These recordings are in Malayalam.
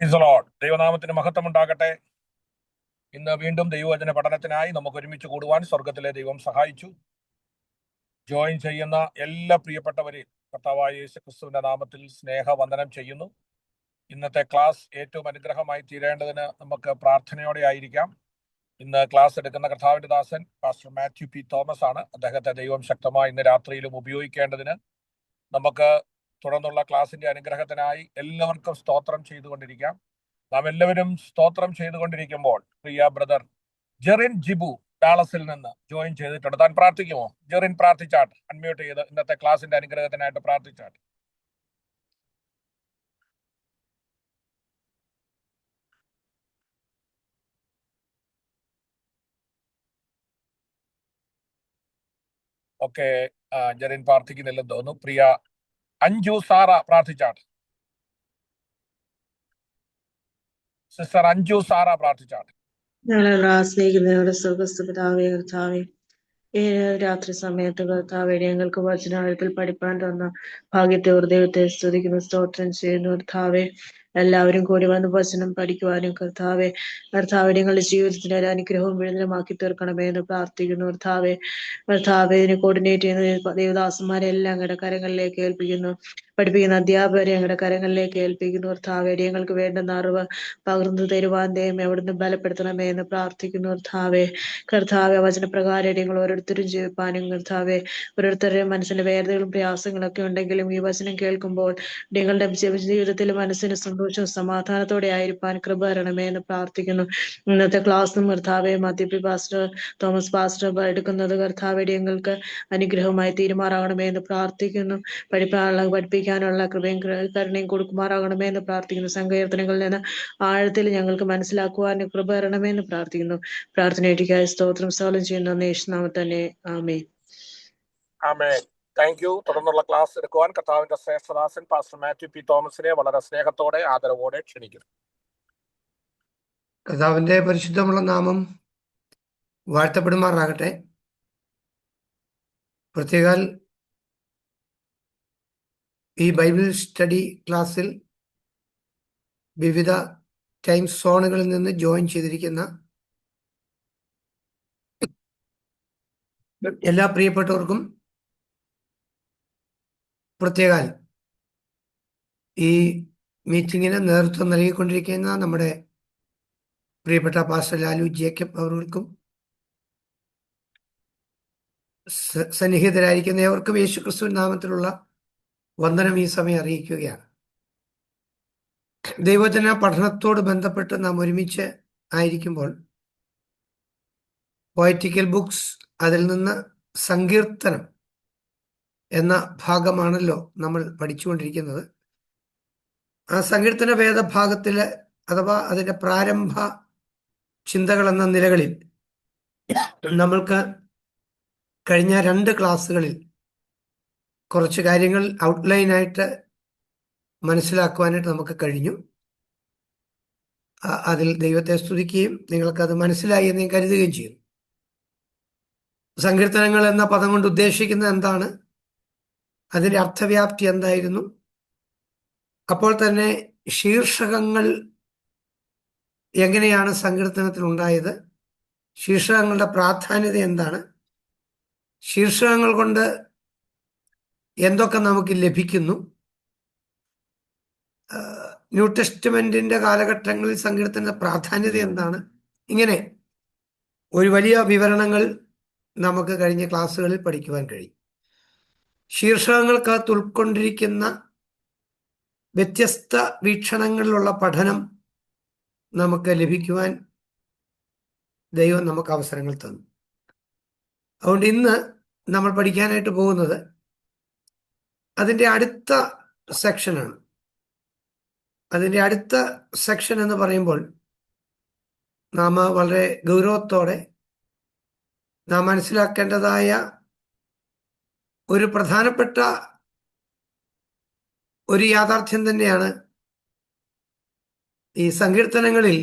ദൈവനാമത്തിന് മഹത്വം ഉണ്ടാകട്ടെ. ഇന്ന് വീണ്ടും ദൈവവചന പഠനത്തിനായി നമുക്ക് ഒരുമിച്ച് കൂടുവാൻ സ്വർഗത്തിലെ ദൈവം സഹായിച്ചു. ജോയിൻ ചെയ്യുന്ന എല്ലാ പ്രിയപ്പെട്ടവരെയും കർത്താവായ യേശു ക്രിസ്തുവിന്റെ നാമത്തിൽ സ്നേഹവന്ദനം ചെയ്യുന്നു. ഇന്നത്തെ ക്ലാസ് ഏറ്റവും അനുഗ്രഹമായി തീരേണ്ടതിന് നമുക്ക് പ്രാർത്ഥനയോടെ ആയിരിക്കാം. ഇന്ന് ക്ലാസ് എടുക്കുന്ന കർത്താവിന്റെ ദാസൻ പാസ്റ്റർ മാത്യു പി തോമസ് ആണ്. അദ്ദേഹത്തെ ദൈവം ശക്തമായി ഇന്ന് രാത്രിയിലും ഉപയോഗിക്കേണ്ടതിന് നമുക്ക് തുടർന്നുള്ള ക്ലാസിന്റെ അനുഗ്രഹത്തിനായി എല്ലാവർക്കും സ്തോത്രം ചെയ്തുകൊണ്ടിരിക്കാം. നാം എല്ലാവരും സ്തോത്രം ചെയ്തുകൊണ്ടിരിക്കുമ്പോൾ പ്രിയ ബ്രദർ ജെറിൻ ജിബു ഡാളസിൽ നിന്ന് ജോയിൻ ചെയ്തിട്ടുണ്ട്. താൻ പ്രാർത്ഥിക്കുമോ? ജെറിൻ പ്രാർത്ഥിച്ചാട്ട്, അൺമ്യൂട്ട് ചെയ്ത് ഇന്നത്തെ ക്ലാസിന്റെ അനുഗ്രഹത്തിനായിട്ട് പ്രാർത്ഥിച്ചാട്ട്. ഓക്കെ, ജെറിൻ പ്രാർത്ഥിക്കുന്നില്ലെന്ന് തോന്നുന്നു. പ്രിയ അഞ്ജു സാറ പ്രാർത്ഥിച്ചാട്ട്. സിസ്റ്റർ അഞ്ജു സാറ പ്രാർത്ഥിച്ചാട്ട്. സ്നേഹിക്കുന്നവരുടെ സുഖസുഖതാവേ കർത്താവേ, ഈ രാത്രി സമയത്ത് കർത്താവേ ഞങ്ങൾക്ക് വചനാഴത്തിൽ പഠിപ്പാൻ തന്ന ഭാഗ്യത്തെ ഹൃദയത്തെ സ്തുതിക്കുന്നു, സ്തോത്രം ചെയ്യുന്നു കർത്താവേ. എല്ലാവരും കൂടി വന്ന് വചനം പഠിക്കുവാനും കർത്താവെ ഞങ്ങളുടെ ജീവിതത്തിന് ഒരു അനുഗ്രഹവും വിടുതലുമാക്കി തീർക്കണമേ എന്ന് പ്രാർത്ഥിക്കുന്നു കർത്താവെ ഇതിനെ കോർഡിനേറ്റ് ചെയ്യുന്ന ദേവദാസന്മാരെ എല്ലാം ഞങ്ങളുടെ കരങ്ങളിലേക്ക് ഏൽപ്പിക്കുന്നു. പഠിപ്പിക്കുന്ന അധ്യാപകരെ ഞങ്ങളുടെ കരങ്ങളിലേക്ക് ഏൽപ്പിക്കുന്നു കർത്താവെ. ഞങ്ങൾക്ക് വേണ്ടുന്ന അറിവ് പകർന്നു തരുവാൻ ദൈവം എവിടുന്ന് ബലപ്പെടുത്തണമേ എന്ന് പ്രാർത്ഥിക്കുന്നു കർത്താവെ വചനപ്രകാരം ഞങ്ങൾ ഓരോരുത്തരും ജീവിപ്പാനും കർത്താവെ ഓരോരുത്തരുടെയും മനസ്സിന്റെ വേദനകളും പ്രയാസങ്ങളൊക്കെ ഉണ്ടെങ്കിലും ഈ വചനം കേൾക്കുമ്പോൾ ഞങ്ങളുടെ ജീവിതത്തിൽ മനസ്സിന് സന്തോഷവും സമാധാനത്തോടെ ആയിരിക്കാൻ കൃപ തരണമേ എന്ന് പ്രാർത്ഥിക്കുന്നു. ഇന്നത്തെ ക്ലാസ്സും കർത്താവെ മാത്യു പാസ്റ്റർ തോമസ് പാസ്റ്റർ എടുക്കുന്നത് കർത്താവെ ഞങ്ങൾക്ക് അനുഗ്രഹമായി തീരുമാറാകണമേ എന്ന് പ്രാർത്ഥിക്കുന്നു. പഠിപ്പിക്കാനുള്ള കൃപയും കരുണയും കൊടുക്കുമാറാകണമേ എന്ന് പ്രാർത്ഥിക്കുന്നു. സങ്കീർത്തനങ്ങളിൽ നിന്ന് ആഴത്തിൽ ഞങ്ങൾക്ക് മനസ്സിലാക്കുവാൻ കൃപ തരണമേ എന്ന് പ്രാർത്ഥിക്കുന്നു. പ്രാർത്ഥനയ്ക്കായി സ്തോത്രം സകലം ചെയ്യുന്ന യേശുനാമത്തിൽ തന്നെ ആമേൻ. ആമേൻ. Thank you. തുടർന്നുള്ള ക്ലാസ് എടുക്കുവാൻ കർത്താവിന്റെ ശ്രേഷ്ഠദാസൻ പാസ്റ്റർ മാത്യു പി തോമസിനെ വളരെ സ്നേഹത്തോടെ ആദരവോടെ ക്ഷണിക്കുന്നു. കർത്താവിന്റെ പരിശുദ്ധമുള്ള നാമം വാഴ്ത്തപ്പെടുമാറാകട്ടെ. പ്രത്യേകാൽ ഈ ബൈബിൾ സ്റ്റഡി ക്ലാസ്സിൽ വിവിധ ടൈം സോണുകളിൽ നിന്ന് ജോയിൻ ചെയ്തിരിക്കുന്ന എല്ലാ പ്രിയപ്പെട്ടവർക്കും പ്രത്യേകാൽ ഈ മീറ്റിങ്ങിന് നേതൃത്വം നൽകിക്കൊണ്ടിരിക്കുന്ന നമ്മുടെ പ്രിയപ്പെട്ട പാസ്റ്റർ ലാലു ജേക്കബ് അവർക്കും സന്നിഹിതരായിരിക്കുന്ന ഏവർക്കും യേശു ക്രിസ്തു നാമത്തിലുള്ള വന്ദനം ഈ സമയം അറിയിക്കുകയാണ്. ദൈവവചന പഠനത്തോട് ബന്ധപ്പെട്ട് നാം ഒരുമിച്ച് ആയിരിക്കുമ്പോൾ പോയറ്റിക്കൽ ബുക്സ്, അതിൽ നിന്ന് സങ്കീർത്തനം എന്ന ഭാഗമാണല്ലോ നമ്മൾ പഠിച്ചുകൊണ്ടിരിക്കുന്നത്. ആ സങ്കീർത്തന വേദഭാഗത്തില് അഥവാ അതിൻ്റെ പ്രാരംഭ ചിന്തകൾ എന്ന നിലകളിൽ നമ്മൾക്ക് കഴിഞ്ഞ 2 ക്ലാസ്സുകളിൽ കുറച്ച് കാര്യങ്ങൾ ഔട്ട്ലൈനായിട്ട് മനസ്സിലാക്കുവാനായിട്ട് നമുക്ക് കഴിഞ്ഞു. അതിൽ ദൈവത്തെ സ്തുതിക്കുകയും നിങ്ങൾക്കത് മനസ്സിലായി എന്ന് ഞാൻ കരുതുകയും ചെയ്യും. സങ്കീർത്തനങ്ങൾ എന്ന പദം കൊണ്ട് ഉദ്ദേശിക്കുന്നത് എന്താണ്, അതിൻ്റെ അർത്ഥവ്യാപ്തി എന്തായിരുന്നു, അപ്പോൾ തന്നെ ശീർഷകങ്ങൾ എങ്ങനെയാണ് സങ്കീർത്തനത്തിൽ ഉണ്ടായത്, ശീർഷകങ്ങളുടെ പ്രാധാന്യത എന്താണ്, ശീർഷകങ്ങൾ കൊണ്ട് എന്തൊക്കെ നമുക്ക് ലഭിക്കുന്നു, ന്യൂ ടെസ്റ്റ്മെന്റിന്റെ കാലഘട്ടങ്ങളിൽ സങ്കീർത്തന പ്രാധാന്യത എന്താണ്, ഇങ്ങനെ ഒരു വലിയ വിവരണങ്ങൾ നമുക്ക് കഴിഞ്ഞ ക്ലാസ്സുകളിൽ പഠിക്കുവാൻ കഴിയും. ശീർഷകങ്ങൾക്കകത്ത് ഉൾക്കൊണ്ടിരിക്കുന്ന വ്യത്യസ്ത വീക്ഷണങ്ങളിലുള്ള പഠനം നമുക്ക് ലഭിക്കുവാൻ ദൈവം നമുക്ക് അവസരങ്ങൾ തന്നു. അതുകൊണ്ട് ഇന്ന് നമ്മൾ പഠിക്കാനായിട്ട് പോകുന്നത് അതിൻ്റെ അടുത്ത സെക്ഷനാണ്. അതിൻ്റെ അടുത്ത സെക്ഷൻ എന്ന് പറയുമ്പോൾ നാം വളരെ ഗൗരവത്തോടെ നാം മനസ്സിലാക്കേണ്ടതായ ഒരു പ്രധാനപ്പെട്ട ഒരു യാഥാർത്ഥ്യം തന്നെയാണ്. ഈ സങ്കീർത്തനങ്ങളിൽ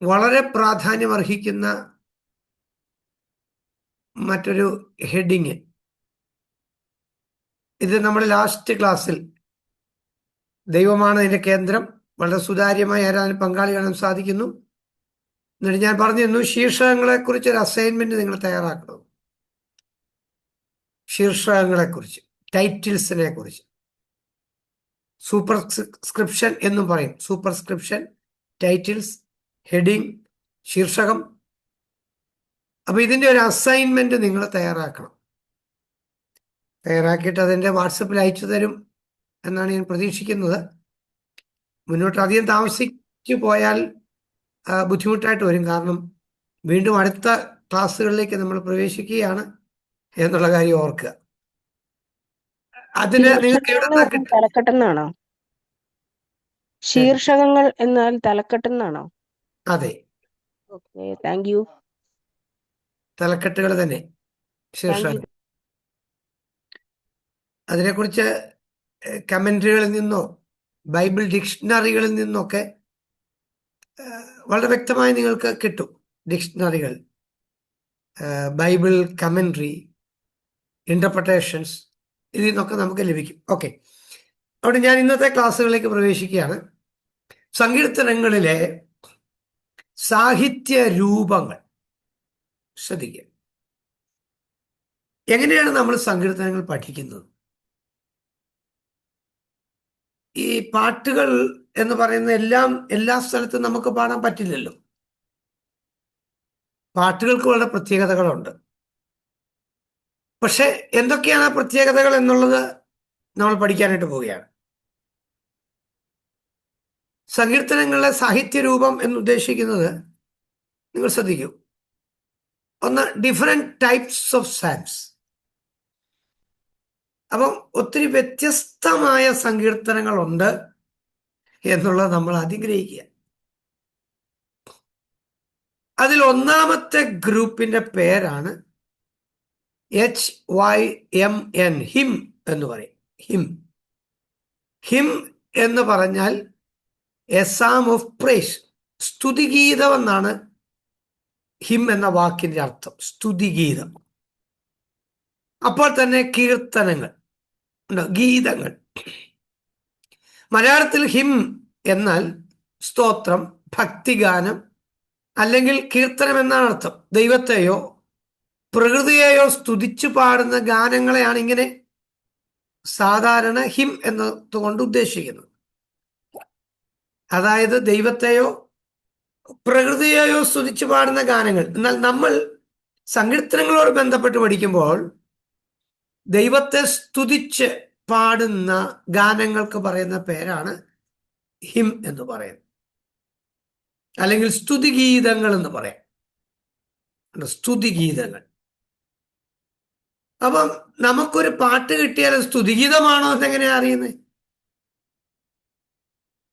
വളരെ പ്രാധാന്യമർഹിക്കുന്ന മറ്റൊരു ഹെഡിങ്, ഇത് നമ്മുടെ ലാസ്റ്റ് ക്ലാസ്സിൽ ദൈവമാണ് അതിന്റെ കേന്ദ്രം. വളരെ സുതാര്യമായി ആരാധന പങ്കാളികളാൻ സാധിക്കുന്നു. എന്നിട്ട് ഞാൻ പറഞ്ഞിരുന്നു, ശീർഷകങ്ങളെ കുറിച്ച് ഒരു അസൈൻമെന്റ് നിങ്ങൾ തയ്യാറാക്കണം. ശീർഷകങ്ങളെ കുറിച്ച്, ടൈറ്റിൽസിനെ കുറിച്ച്. സൂപ്പർസ്ക്രിപ്ഷൻ എന്നും പറയും. സൂപ്പർസ്ക്രിപ്ഷൻ, ടൈറ്റിൽസ്, ഹെഡിങ്, ശീർഷകം. അപ്പൊ ഇതിന്റെ ഒരു അസൈൻമെന്റ് നിങ്ങൾ തയ്യാറാക്കണം. തയ്യാറാക്കിയിട്ട് അതിന്റെ വാട്സപ്പിൽ അയച്ചു തരും എന്നാണ് ഞാൻ പ്രതീക്ഷിക്കുന്നത്. മുന്നോട്ട് അധികം താമസിച്ചു പോയാൽ ബുദ്ധിമുട്ടായിട്ട് വരും. കാരണം വീണ്ടും അടുത്ത ക്ലാസ്സുകളിലേക്ക് നമ്മൾ പ്രവേശിക്കുകയാണ് എന്നുള്ള കാര്യം ഓർക്കുക. അതിന് നിങ്ങൾക്ക് എവിടെ കിട്ടും? തലക്കെട്ടെന്നാണോ? ശീർഷകങ്ങൾ എന്നാൽ തലക്കെട്ടെന്നാണോ? അതെ, ഓക്കെ, താങ്ക് യു. തലക്കെട്ടുകൾ തന്നെ ശീർഷകം. അതിനെക്കുറിച്ച് കമന്ററികളിൽ നിന്നോ ബൈബിൾ ഡിക്ഷണറികളിൽ നിന്നൊക്കെ വളരെ വ്യക്തമായി നിങ്ങൾക്ക് കിട്ടും. ഡിക്ഷണറികൾ, ബൈബിൾ കമന്ററി, ഇന്റർപ്രിട്ടേഷൻസ്, ഇതിൽ നിന്നൊക്കെ നമുക്ക് ലഭിക്കും. ഓക്കെ, അവിടെ ഞാൻ ഇന്നത്തെ ക്ലാസ്സുകളിലേക്ക് പ്രവേശിക്കുകയാണ്. സങ്കീർത്തനങ്ങളിലെ സാഹിത്യ രൂപങ്ങൾ ശ്രദ്ധിക്കുക. എങ്ങനെയാണ് നമ്മൾ സങ്കീർത്തനങ്ങൾ പഠിക്കുന്നത്? ഈ പാട്ടുകൾ എന്ന് പറയുന്ന എല്ലാ സ്ഥലത്തും നമുക്ക് പാടാൻ പറ്റില്ലല്ലോ. പാട്ടുകൾക്ക് വളരെ പ്രത്യേകതകളുണ്ട്. പക്ഷെ എന്തൊക്കെയാണ് ആ പ്രത്യേകതകൾ എന്നുള്ളത് നമ്മൾ പഠിക്കാനായിട്ട് പോവുകയാണ്. സങ്കീർത്തനങ്ങളിലെ സാഹിത്യരൂപം എന്നുദ്ദേശിക്കുന്നത്, നിങ്ങൾ ശ്രദ്ധിക്കൂ, ഒന്ന് ഡിഫറെന്റ് ടൈപ്സ് ഓഫ് സാങ്സ്. അപ്പം ഒത്തിരി വ്യത്യസ്തമായ സങ്കീർത്തനങ്ങളുണ്ട് എന്നുള്ളത് നമ്മൾ ആഗ്രഹിക്കുക. അതിൽ ഒന്നാമത്തെ ഗ്രൂപ്പിന്റെ പേരാണ് HYMN, ഹിം എന്ന് പറയും. ഹിം. ഹിം എന്ന് പറഞ്ഞാൽ എ സാം ഓഫ് പ്രൈസ്, സ്തുതിഗീതം എന്നാണ് ഹിം എന്ന വാക്കിന്റെ അർത്ഥം. സ്തുതിഗീതം. അപ്പോൾ തന്നെ കീർത്തനങ്ങൾ, ഗീതങ്ങൾ. മലയാളത്തിൽ ഹിം എന്നാൽ സ്തോത്രം, ഭക്തിഗാനം അല്ലെങ്കിൽ കീർത്തനം എന്നാണ് അർത്ഥം. ദൈവത്തെയോ പ്രകൃതിയെയോ സ്തുതിച്ചു പാടുന്ന ഗാനങ്ങളെയാണ് ഇങ്ങനെ സാധാരണ ഹിം എന്നതുകൊണ്ട് ഉദ്ദേശിക്കുന്നത്. അതായത് ദൈവത്തെയോ പ്രകൃതിയെയോ സ്തുതിച്ചു പാടുന്ന ഗാനങ്ങൾ. എന്നാൽ നമ്മൾ സങ്കീർത്തനങ്ങളോട് ബന്ധപ്പെട്ട് പഠിക്കുമ്പോൾ ദൈവത്തെ സ്തുതിച്ച് പാടുന്ന ഗാനങ്ങൾക്ക് പറയുന്ന പേരാണ് ഹിം എന്ന് പറയുന്നത്, അല്ലെങ്കിൽ സ്തുതിഗീതങ്ങൾ എന്ന് പറയാം. സ്തുതിഗീതങ്ങൾ. അപ്പം നമുക്കൊരു പാട്ട് കിട്ടിയാൽ സ്തുതിഗീതമാണോ എന്നെങ്ങനെയാ അറിയുന്നത്?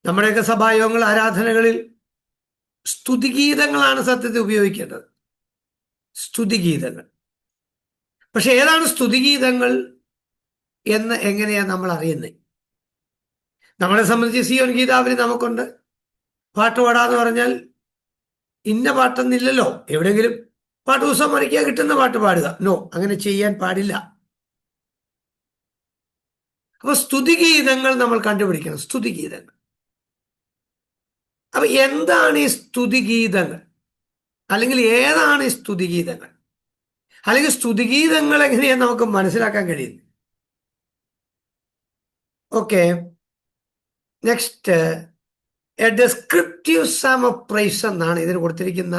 നമ്മുടെയൊക്കെ സഭായോഗങ്ങൾ, ആരാധനകളിൽ സ്തുതിഗീതങ്ങളാണ് സത്യത്തിൽ ഉപയോഗിക്കേണ്ടത്. സ്തുതിഗീതങ്ങൾ. പക്ഷെ ഏതാണ് സ്തുതിഗീതങ്ങൾ എന്ന് എങ്ങനെയാ നമ്മൾ അറിയുന്നത്? നമ്മളെ സംബന്ധിച്ച് സിയോൻ ഗീതാവലി നമുക്കുണ്ട്. പാട്ട് പാടാന്ന് പറഞ്ഞാൽ ഇന്ന പാട്ടെന്നില്ലല്ലോ. എവിടെയെങ്കിലും പാട്ട് ദിവസം മറിക്കുക, കിട്ടുന്ന പാട്ട് പാടുക. നോ, അങ്ങനെ ചെയ്യാൻ പാടില്ല. അപ്പൊ സ്തുതിഗീതങ്ങൾ നമ്മൾ കണ്ടുപിടിക്കണം. സ്തുതിഗീതങ്ങൾ. അപ്പൊ എന്താണ് ഈ സ്തുതിഗീതങ്ങൾ? അല്ലെങ്കിൽ ഏതാണ് ഈ സ്തുതിഗീതങ്ങൾ? അല്ലെങ്കിൽ സ്തുതിഗീതങ്ങൾ എങ്ങനെയാണ് നമുക്ക് മനസ്സിലാക്കാൻ കഴിയുന്നത്? Okay, next, a descriptive psalm of praise എന്നാണ് ഇതിന് കൊടുത്തിരിക്കുന്ന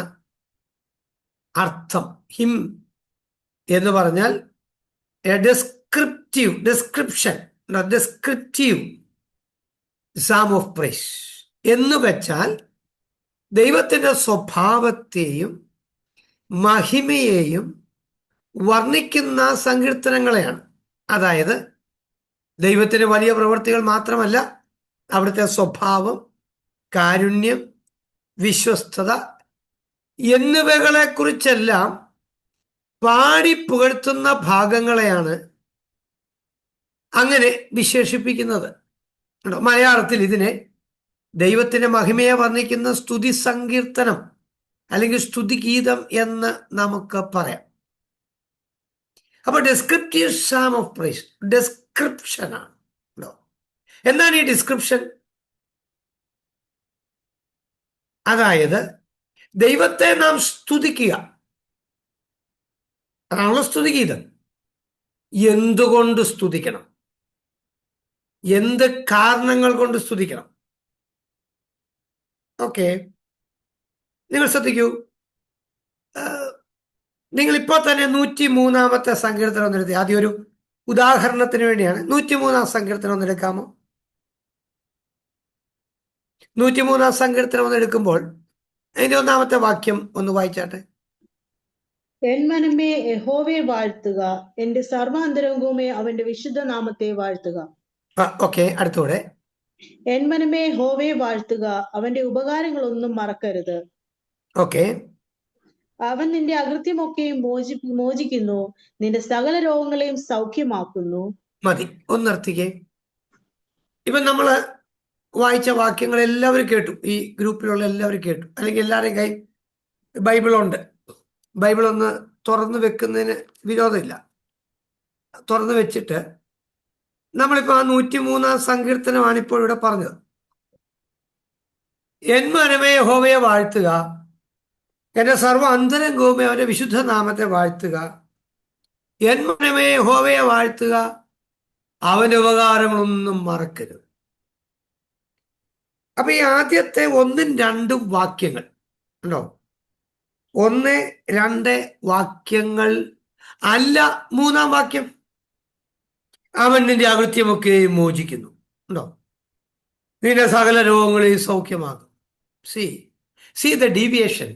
അർത്ഥം. ഹിം എന്ന് പറഞ്ഞാൽ a descriptive psalm of praise എന്ന് വെച്ചാൽ ദൈവത്തിന്റെ സ്വഭാവത്തെയും മഹിമയെയും വർണ്ണിക്കുന്ന സങ്കീർത്തനങ്ങളെയാണ്. അതായത് ദൈവത്തിന്റെ വലിയ പ്രവൃത്തികൾ മാത്രമല്ല, അവിടുത്തെ സ്വഭാവം, കാരുണ്യം, വിശ്വസ്തത എന്നിവകളെ കുറിച്ചെല്ലാം പാടി പുകഴ്ത്തുന്ന ഭാഗങ്ങളെയാണ് അങ്ങനെ വിശേഷിപ്പിക്കുന്നത്. മലയാളത്തിൽ ഇതിനെ ദൈവത്തിന്റെ മഹിമയെ വർണ്ണിക്കുന്ന സ്തുതി സങ്കീർത്തനം അല്ലെങ്കിൽ സ്തുതിഗീതം എന്ന് നമുക്ക് പറയാം. അപ്പൊ ഡെസ്ക്രിപ്റ്റീവ് സാം ഓഫ് പ്രൈസ് ഡിസ്ക്രിപ്ഷനാണ്. എന്താണ് ഈ ഡിസ്ക്രിപ്ഷൻ? അതായത് ദൈവത്തെ നാം സ്തുതിക്കുക, അതാണല്ലോ സ്തുതിഗീതം. എന്തുകൊണ്ട് സ്തുതിക്കണം? എന്ത് കാരണങ്ങൾ കൊണ്ട് സ്തുതിക്കണം? ഓക്കെ, നിങ്ങൾ ശ്രദ്ധിക്കൂ. നിങ്ങൾ ഇപ്പോൾ തന്നെ 103 സങ്കീർത്തനം ഒന്നെടുത്തി. ആദ്യം ഒരു ഉദാഹരണത്തിന് വേണ്ടിയാണ്. 103 സങ്കീർത്തനം ഒന്നെടുക്കാമോ? 103 സങ്കീർത്തനം ഒന്നെടുക്കുമ്പോൾ അതിന്റെ 1-ാമത്തെ വാക്യം ഒന്ന് വായിച്ചാട്ടെ. എൻ മനമേ യഹോവയെ വാഴ്ത്തുക, എന്റെ സർവാന്തരംഗവുമേ അവന്റെ വിശുദ്ധ നാമത്തെ വാഴ്ത്തുക. ഓക്കെ, അടുത്തൂടെ. എൻ മനമേ യഹോവയെ വാഴ്ത്തുക, അവന്റെ ഉപകാരങ്ങളൊന്നും മറക്കരുത്. ഓക്കെ, അവൻ നിന്റെ അകൃത്യമൊക്കെയും മോചിക്കുന്നു, നിന്റെ സകല രോഗങ്ങളെയും സൗഖ്യമാക്കുന്നു. മതി, ഒന്ന് നിർത്തിക്കേ. ഇപ്പൊ നമ്മള് വായിച്ച വാക്യങ്ങൾ എല്ലാവരും കേട്ടു. ഈ ഗ്രൂപ്പിലുള്ള എല്ലാവരും കേട്ടു, അല്ലെങ്കിൽ എല്ലാവരുടെയും കൈ ബൈബിളുണ്ട്. ബൈബിൾ ഒന്ന് തുറന്നു വെക്കുന്നതിന് വിരോധമില്ല. തുറന്നു വെച്ചിട്ട് നമ്മളിപ്പോ ആ 103 സങ്കീർത്തനമാണ് ഇപ്പോൾ ഇവിടെ പറഞ്ഞത്. എൻ മനമേ യഹോവയെ വാഴ്ത്തുക, എന്റെ സർവ്വ അന്തരംഗവുമേ അവന്റെ വിശുദ്ധ നാമത്തെ വാഴ്ത്തുക. എൻ മനമേ യഹോവയെ വാഴ്ത്തുക, അവന്റെ ഉപകാരങ്ങളൊന്നും മറക്കരുത്. അപ്പൊ ഈ ആദ്യത്തെ 1-2 വാക്യങ്ങൾ ഉണ്ടോ? 1-2 വാക്യങ്ങൾ അല്ല 3-ാം വാക്യം. അവൻ നിന്റെ അകൃത്യമൊക്കെ മോചിക്കുന്നു ഉണ്ടോ? നിന്റെ സകല രോഗങ്ങളെയും സൗഖ്യമാകും. C the deviation.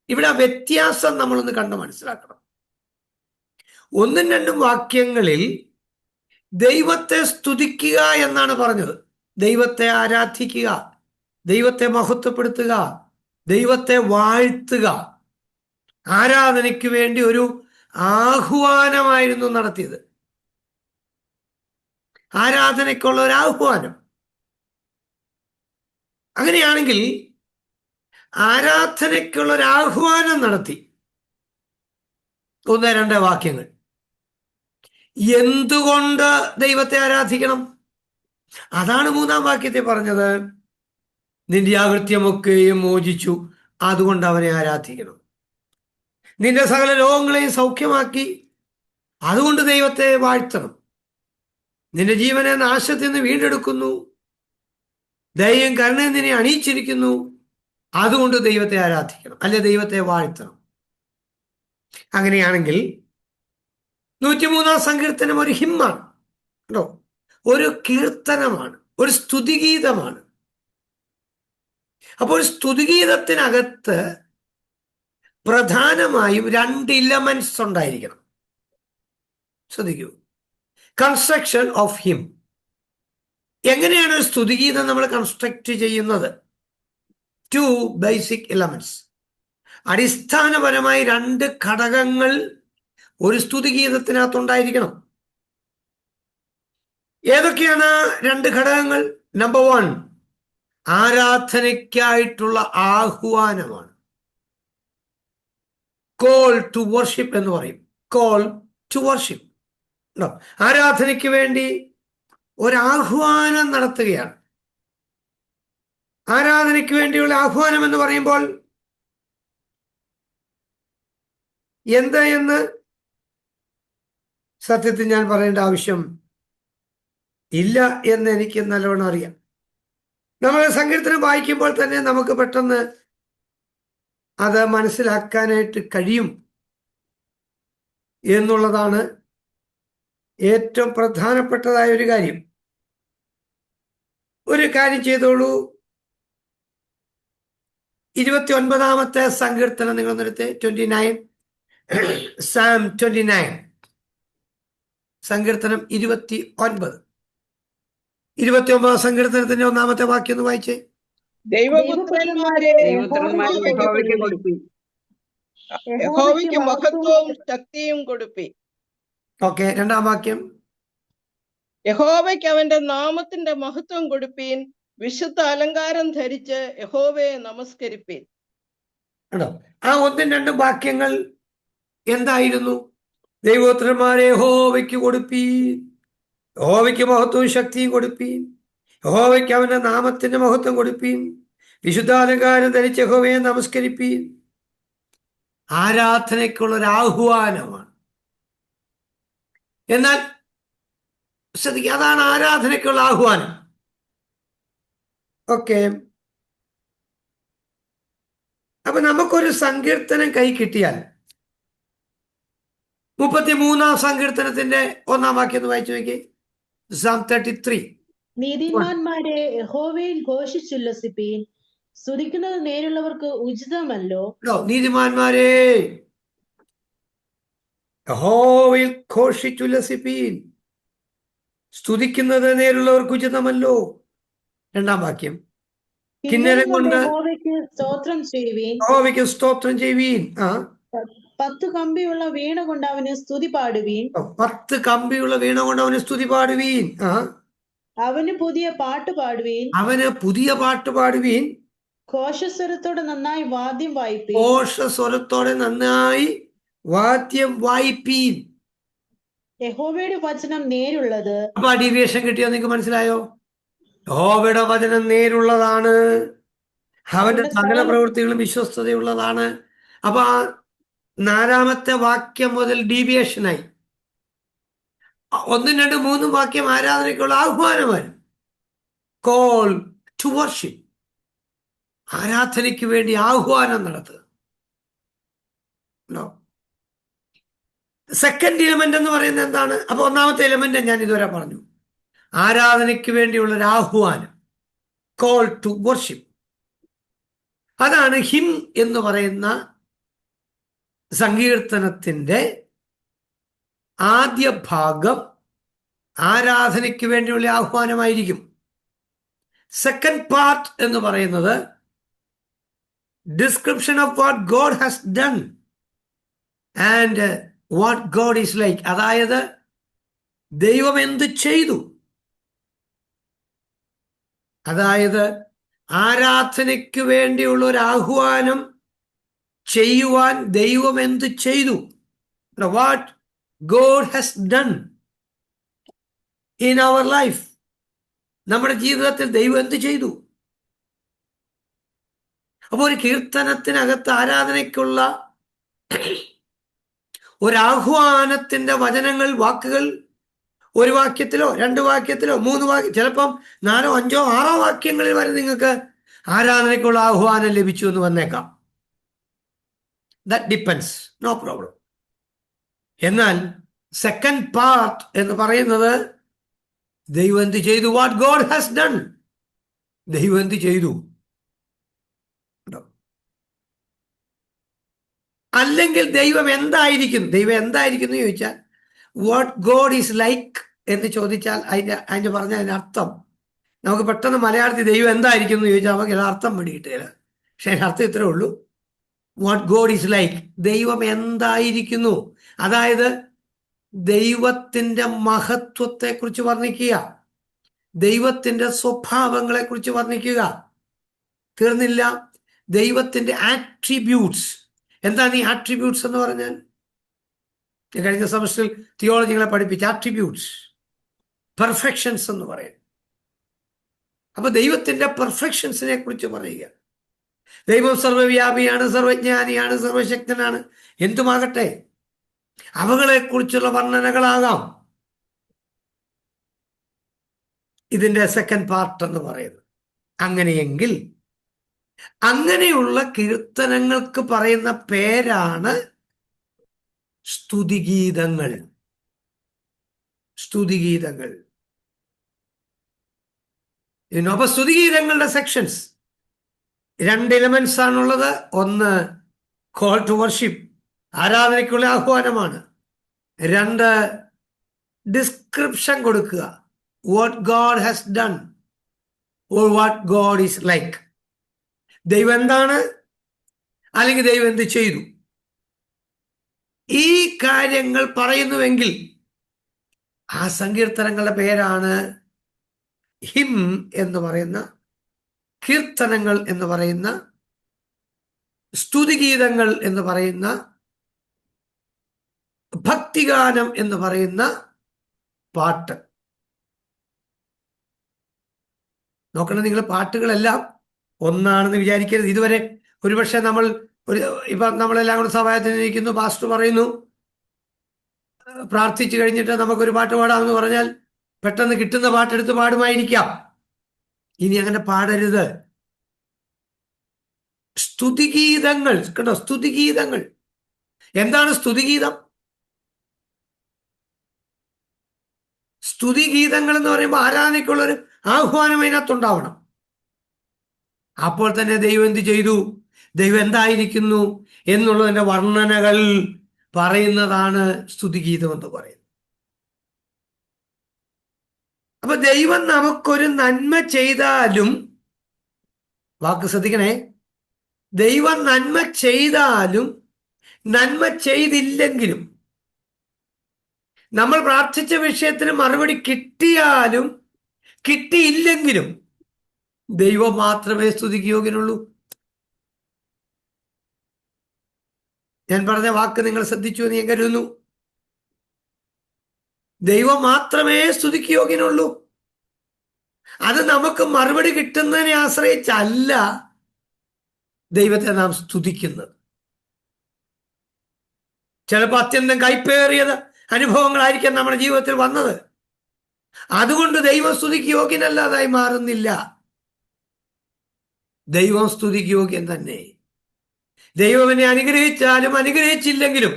ഇവിടെ ആ വ്യത്യാസം നമ്മളൊന്ന് കണ്ട് മനസ്സിലാക്കണം. 1-2 വാക്യങ്ങളിൽ ദൈവത്തെ സ്തുതിക്കുക എന്നാണ് പറഞ്ഞത്. ദൈവത്തെ ആരാധിക്കുക, ദൈവത്തെ മഹത്വപ്പെടുത്തുക, ദൈവത്തെ വാഴ്ത്തുക. ആരാധനയ്ക്ക് വേണ്ടി ഒരു ആഹ്വാനമായിരുന്നു നടത്തിയത്. ആരാധനയ്ക്കുള്ള ഒരു ആഹ്വാനം. അങ്ങനെയാണെങ്കിൽ ആരാധനയ്ക്കുള്ള ഒരു ആഹ്വാനം നടത്തി. 1-2 വാക്യങ്ങൾ. എന്തുകൊണ്ട് ദൈവത്തെ ആരാധിക്കണം? അതാണ് 3-ാം വാക്യത്തെ പറഞ്ഞത്. നിന്റെ അകൃത്യമൊക്കെയും മോചിച്ചു, അതുകൊണ്ട് അവനെ ആരാധിക്കണം. നിന്റെ സകല രോഗങ്ങളെയും സൗഖ്യമാക്കി, അതുകൊണ്ട് ദൈവത്തെ വാഴ്ത്തണം. നിന്റെ ജീവനെ നാശത്തിൽ നിന്ന് വീണ്ടെടുക്കുന്നു, ദയയും കരുണയും നിന്നെ അണിയിച്ചിരിക്കുന്നു, അതുകൊണ്ട് ദൈവത്തെ ആരാധിക്കണം, അല്ലെ ദൈവത്തെ വാഴ്ത്തണം. അങ്ങനെയാണെങ്കിൽ 103 സങ്കീർത്തനം ഒരു ഹിമ്മാണ് കേട്ടോ, ഒരു കീർത്തനമാണ്, ഒരു സ്തുതിഗീതമാണ്. അപ്പോൾ സ്തുതിഗീതത്തിനകത്ത് പ്രധാനമായും 2 ഇലമെന്റ്സ് ഉണ്ടായിരിക്കണം. ശ്രദ്ധിക്കൂ, കൺസ്ട്രക്ഷൻ ഓഫ് ഹിം. എങ്ങനെയാണ് ഒരു സ്തുതിഗീതം നമ്മൾ കൺസ്ട്രക്ട് ചെയ്യുന്നത്? 2 ബേസിക് എലമെന്റ്സ്. അടിസ്ഥാനപരമായി 2 ഘടകങ്ങൾ ഒരു സ്തുതിഗീതത്തിനകത്തുണ്ടായിരിക്കണം. ഏതൊക്കെയാണ് 2 ഘടകങ്ങൾ? നമ്പർ 1, ആരാധനയ്ക്കായിട്ടുള്ള ആഹ്വാനമാണ്. കോൾ ടു വർഷിപ്പ് എന്ന് പറയും. Call to worship. ആരാധനയ്ക്ക് വേണ്ടി ഒരാഹ്വാനം നടത്തുകയാണ്. ആരാധനയ്ക്ക് വേണ്ടിയുള്ള ആഹ്വാനം എന്ന് പറയുമ്പോൾ എന്താ എന്ന് സത്യത്തിൽ ഞാൻ പറയേണ്ട ആവശ്യം ഇല്ല എന്ന് എനിക്ക് നല്ലവണ്ണം അറിയാം. നമ്മൾ സങ്കീർത്തനം വായിക്കുമ്പോൾ തന്നെ നമുക്ക് പെട്ടെന്ന് അത് മനസ്സിലാക്കാനായിട്ട് കഴിയും എന്നുള്ളതാണ് ഏറ്റവും പ്രധാനപ്പെട്ടതായ ഒരു കാര്യം. ഒരു കാര്യം ചെയ്തോളൂ. 29-ാമത്തെ സങ്കീർത്തനം നിങ്ങൾ നിർത്തി. 29, സാം 29, സങ്കീർത്തനം 29. 29 സങ്കീർത്തനത്തിന്റെ 1-ാമത്തെ വാക്യം ഒന്ന് വായിച്ചേ. ദൈവപുത്രന്മാരെ യഹോവയ്ക്ക് കൊടുപ്പി, യഹോവയ്ക്ക് മഹത്വവും ശക്തിയും കൊടുപ്പി. ഓക്കെ, 2-ാം വാക്യം. യഹോവയ്ക്ക് അവന്റെ നാമത്തിന്റെ മഹത്വം കൊടുപ്പീൻ, വിശുദ്ധ അലങ്കാരം ധരിച്ച് യഹോവയെ നമസ്കരിപ്പീൻ. ആണോ? ആ 1-2 വാക്യങ്ങൾ എന്തായിരുന്നു? ദൈവപുത്രന്മാരെ യഹോവയ്ക്ക് കൊടുപ്പീൻ, യഹോവയ്ക്ക് മഹത്വവും ശക്തിയും കൊടുപ്പീൻ, യഹോവയ്ക്ക് അവന്റെ നാമത്തിന്റെ മഹത്വം കൊടുപ്പീൻ. വിശുദ്ധാലങ്കാരം ധരിച്ച് യഹോവയെ നമസ്കരിപ്പീൻ. ആരാധനയ്ക്കുള്ള ഒരു ആഹ്വാനമാണ്. എന്നാൽ ശ്രദ്ധിക്കുക, അതാണ് ആരാധനയ്ക്കുള്ള ആഹ്വാനം. ഓക്കെ, അപ്പൊ നമുക്കൊരു സങ്കീർത്തനം കൈ കിട്ടിയാൽ 33-ാം സങ്കീർത്തനത്തിന്റെ 1-ാം വാക്യം ഒന്ന് വായിച്ചു നോക്കി. Psalm 33. നീതിമാന്മാരെ യഹോവയിൽ ഘോഷിച്ചുല്ലസിപ്പീൻ. സ്തുതിക്കുന്നത് നേരുള്ളവർക്ക് ഉചിതമല്ലോ. നീതിമാന്മാരെ യഹോവയിൽ ഘോഷിച്ചുല്ലസിപ്പീൻ. സ്തുതിക്കുന്നത് നേരുള്ളവർക്ക് ഉചിതമല്ലോ. 2-ാം വാക്യം, കിന്നരം കൊണ്ട് യഹോവയ്ക്ക് സ്തോത്രം ചെയ്യുവീൻ. യഹോവയ്ക്ക് സ്തോത്രം ചെയ്യുവീൻ. 10 കമ്പിയുള്ള വീണ കൊണ്ട് അവന് സ്തുതി പാടുവീൻ. 10 കമ്പിയുള്ള വീണ കൊണ്ട് അവന് സ്തുതി പാടുവീൻ. അവന് പുതിയ പാട്ട് പാടുവീൻ. അവന് പുതിയ പാട്ട് പാടുവീൻ. ഘോഷസ്വരത്തോടെ നന്നായി വാദ്യം വായിപ്പീൻ. ഘോഷസ്വരത്തോടെ നന്നായി വാദ്യം വായിപ്പീൻ. യഹോവയുടെ വചനം നേരുള്ളത്. അപ്പൊ ആ ഡീവിയേഷൻ കിട്ടിയോ? നിങ്ങൾക്ക് മനസ്സിലായോ? യഹോവയുടെ വചനം നേരുള്ളതാണ്, അവന്റെ സകല പ്രവൃത്തികളും വിശ്വസ്തതയുള്ളതാണ്. അപ്പൊ ആ 4-ാമത്തെ വാക്യം മുതൽ ഡീവിയേഷനായി. 1, 2, 3 വാക്യം ആരാധനയ്ക്കുള്ള ആഹ്വാനമാണ്. കോൾ ടു വർഷിപ്പ്, ആരാധനയ്ക്ക് വേണ്ടി ആഹ്വാനം നടത്തുക. സെക്കൻഡ് എലിമെന്റ് എന്ന് പറയുന്നത് എന്താണ്? അപ്പൊ 1-ാമത്തെ എലിമെന്റ് ഞാൻ ഇതുവരെ പറഞ്ഞു, ആരാധനയ്ക്ക് വേണ്ടിയുള്ള ഒരു ആഹ്വാനം, കോൾ ടു വർഷിപ്പ്. അതാണ് ഹിം എന്ന് പറയുന്ന സങ്കീർത്തനത്തിന്റെ ആദ്യ ഭാഗം. ആരാധനയ്ക്ക് വേണ്ടിയുള്ള ആഹ്വാനമായിരിക്കും. സെക്കൻഡ് പാർട്ട് എന്ന് പറയുന്നത് description of what God has done and what God is like. അതായത് ദൈവം എന്ത് ചെയ്തു, അതായത് ആരാധനയ്ക്ക് വേണ്ടിയുള്ള ഒരു ആഹ്വാനം ചെയ്യുവാൻ ദൈവം എന്ത് ചെയ്തു, what God has done in our life. നമ്മുടെ ജീവിതത്തിൽ ദൈവം എന്ത് ചെയ്തു. അപ്പോൾ ഒരു കീർത്തനത്തിനകത്ത് ആരാധനയ്ക്കുള്ള ഒരാഹ്വാനത്തിന്റെ വചനങ്ങൾ, വാക്കുകൾ 1 വാക്യത്തിലോ 2 വാക്യത്തിലോ 3 വാക്യം, ചിലപ്പം 4, 5, 6 വാക്യങ്ങളിൽ വരെ നിങ്ങൾക്ക് ആരാധനയ്ക്കുള്ള ആഹ്വാനം ലഭിച്ചു എന്ന് വന്നേക്കാം. That depends, no problem. എന്നാൽ സെക്കൻഡ് പാർട്ട് എന്ന് പറയുന്നത് ദൈവം എന്ത് ചെയ്തു, വാട്ട് ഗോഡ് ഹാസ് ഡൺ. ദൈവം എന്ത് ചെയ്തു. അല്ലെങ്കിൽ ദൈവം എന്തായിരിക്കും. ദൈവം എന്തായിരിക്കും എന്ന് ചോദിച്ചാൽ വാട്ട് ഗോഡ് ഈസ് ലൈക്ക് എന്ന് ചോദിച്ചാൽ അതിന് പറഞ്ഞ അതിനർത്ഥം നമുക്ക് പെട്ടെന്ന് മലയാളത്തിൽ ദൈവം എന്തായിരിക്കും എന്ന് ചോദിച്ചാൽ നമുക്ക് അർത്ഥം പിടികിട്ടില്ല. പക്ഷെ അതിനർത്ഥം ഇത്രേ ഉള്ളൂ, വാട്ട് ഗോഡ് ഈസ് ലൈക്ക്. ദൈവം എന്തായിരിക്കുന്നു, അതായത് ദൈവത്തിന്റെ മഹത്വത്തെ കുറിച്ച് വർണ്ണിക്കുക, ദൈവത്തിന്റെ സ്വഭാവങ്ങളെ കുറിച്ച് വർണ്ണിക്കുക. തീർന്നില്ല, ദൈവത്തിന്റെ ആട്രിബ്യൂട്ട്സ്. എന്താണ് ഈ ആട്രിബ്യൂട്ട്സ് എന്ന് പറഞ്ഞാൽ? കഴിഞ്ഞ സെമസ്റ്ററിൽ തിയോളജികളെ പഠിപ്പിച്ച ആട്രിബ്യൂട്ട്സ്, പെർഫെക്ഷൻസ് എന്ന് പറയും. അപ്പൊ ദൈവത്തിന്റെ പെർഫെക്ഷൻസിനെ കുറിച്ച് പറയുക. ദൈവം സർവ്വവ്യാപിയാണ്, സർവജ്ഞാനിയാണ്, സർവശക്തനാണ്, എന്തുമാകട്ടെ അവകളെ കുറിച്ചുള്ള വർണ്ണനകളാകാം ഇതിന്റെ സെക്കൻഡ് പാർട്ട് എന്ന് പറയുന്നത്. അങ്ങനെയെങ്കിൽ അങ്ങനെയുള്ള കീർത്തനങ്ങൾക്ക് പറയുന്ന പേരാണ് സ്തുതിഗീതങ്ങൾ. സ്തുതിഗീതങ്ങൾ. അപ്പൊ സ്തുതിഗീതങ്ങളുടെ സെക്ഷൻസ് 2 എലിമെന്റ്സ് ആണുള്ളത്. ഒന്ന്, കോൾ ടു വർഷിപ്പ്, ആരാധനയ്ക്കുള്ള ആഹ്വാനമാണ്. 2, ഡിസ്ക്രിപ്ഷൻ കൊടുക്കുക, what God has done or what God is like. ദൈവം എന്താണ്, അല്ലെങ്കിൽ ദൈവം എന്ത് ചെയ്തു. ഈ കാര്യങ്ങൾ പറയുന്നുവെങ്കിൽ ആ സങ്കീർത്തനങ്ങളുടെ പേരാണ് ഹിം എന്ന് പറയുന്ന, കീർത്തനങ്ങൾ എന്ന് പറയുന്ന, സ്തുതിഗീതങ്ങൾ എന്ന് പറയുന്ന, ഭക്തിഗാനം എന്ന് പറയുന്ന പാട്ട്. നോക്കണം, നിങ്ങൾ പാട്ടുകളെല്ലാം ഒന്നാണെന്ന് വിചാരിക്കരുത്. ഇതുവരെ ഒരുപക്ഷെ ഇപ്പം നമ്മളെല്ലാം കൂടെ സഭായത്തിനിരിക്കുന്നു, പാസ്റ്റർ പറയുന്നു പ്രാർത്ഥിച്ചു കഴിഞ്ഞിട്ട് നമുക്കൊരു പാട്ട് പാടാമെന്ന് പറഞ്ഞാൽ പെട്ടെന്ന് കിട്ടുന്ന പാട്ടെടുത്ത് പാടുമായിരിക്കാം. ഇനി അങ്ങനെ പാടരുത്. സ്തുതിഗീതങ്ങൾ കേട്ടോ, സ്തുതിഗീതങ്ങൾ. എന്താണ് സ്തുതിഗീതം? സ്തുതിഗീതങ്ങൾ എന്ന് പറയുമ്പോൾ ആരാധനയ്ക്കുള്ളൊരു ആഹ്വാനം അതിനകത്തുണ്ടാവണം. അപ്പോൾ തന്നെ ദൈവം എന്ത് ചെയ്തു, ദൈവം എന്തായിരിക്കുന്നു എന്നുള്ളതിന്റെ വർണ്ണനകൾ പറയുന്നതാണ് സ്തുതിഗീതം എന്ന് പറയുന്നത്. അപ്പൊ ദൈവം നമുക്കൊരു നന്മ ചെയ്താലും, വാക്ക് ശ്രദ്ധിക്കണേ, ദൈവം നന്മ ചെയ്താലും നന്മ ചെയ്തില്ലെങ്കിലും, നമ്മൾ പ്രാർത്ഥിച്ച വിഷയത്തിന് മറുപടി കിട്ടിയാലും കിട്ടിയില്ലെങ്കിലും ദൈവം മാത്രമേ സ്തുതിക്ക് യോഗ്യനുള്ളൂ. ഞാൻ പറഞ്ഞ വാക്ക് നിങ്ങൾ ശ്രദ്ധിച്ചു എന്ന് ഞാൻ കരുതുന്നു. ദൈവം മാത്രമേ സ്തുതിക്ക് യോഗ്യനുള്ളൂ. അത് നമുക്ക് മറുപടി കിട്ടുന്നതിനെ ആശ്രയിച്ചല്ല ദൈവത്തെ നാം സ്തുതിക്കുന്നത്. ചിലപ്പോൾ അത്യന്തം കൈപ്പേറിയത് അനുഭവങ്ങളായിരിക്കാം നമ്മുടെ ജീവിതത്തിൽ വന്നത്. അതുകൊണ്ട് ദൈവം സ്തുതിക്ക് യോഗ്യനല്ലാതായി മാറുന്നില്ല. ദൈവം സ്തുതിക്ക് യോഗ്യൻ തന്നെ. ദൈവം എന്നെ അനുഗ്രഹിച്ചാലും അനുഗ്രഹിച്ചില്ലെങ്കിലും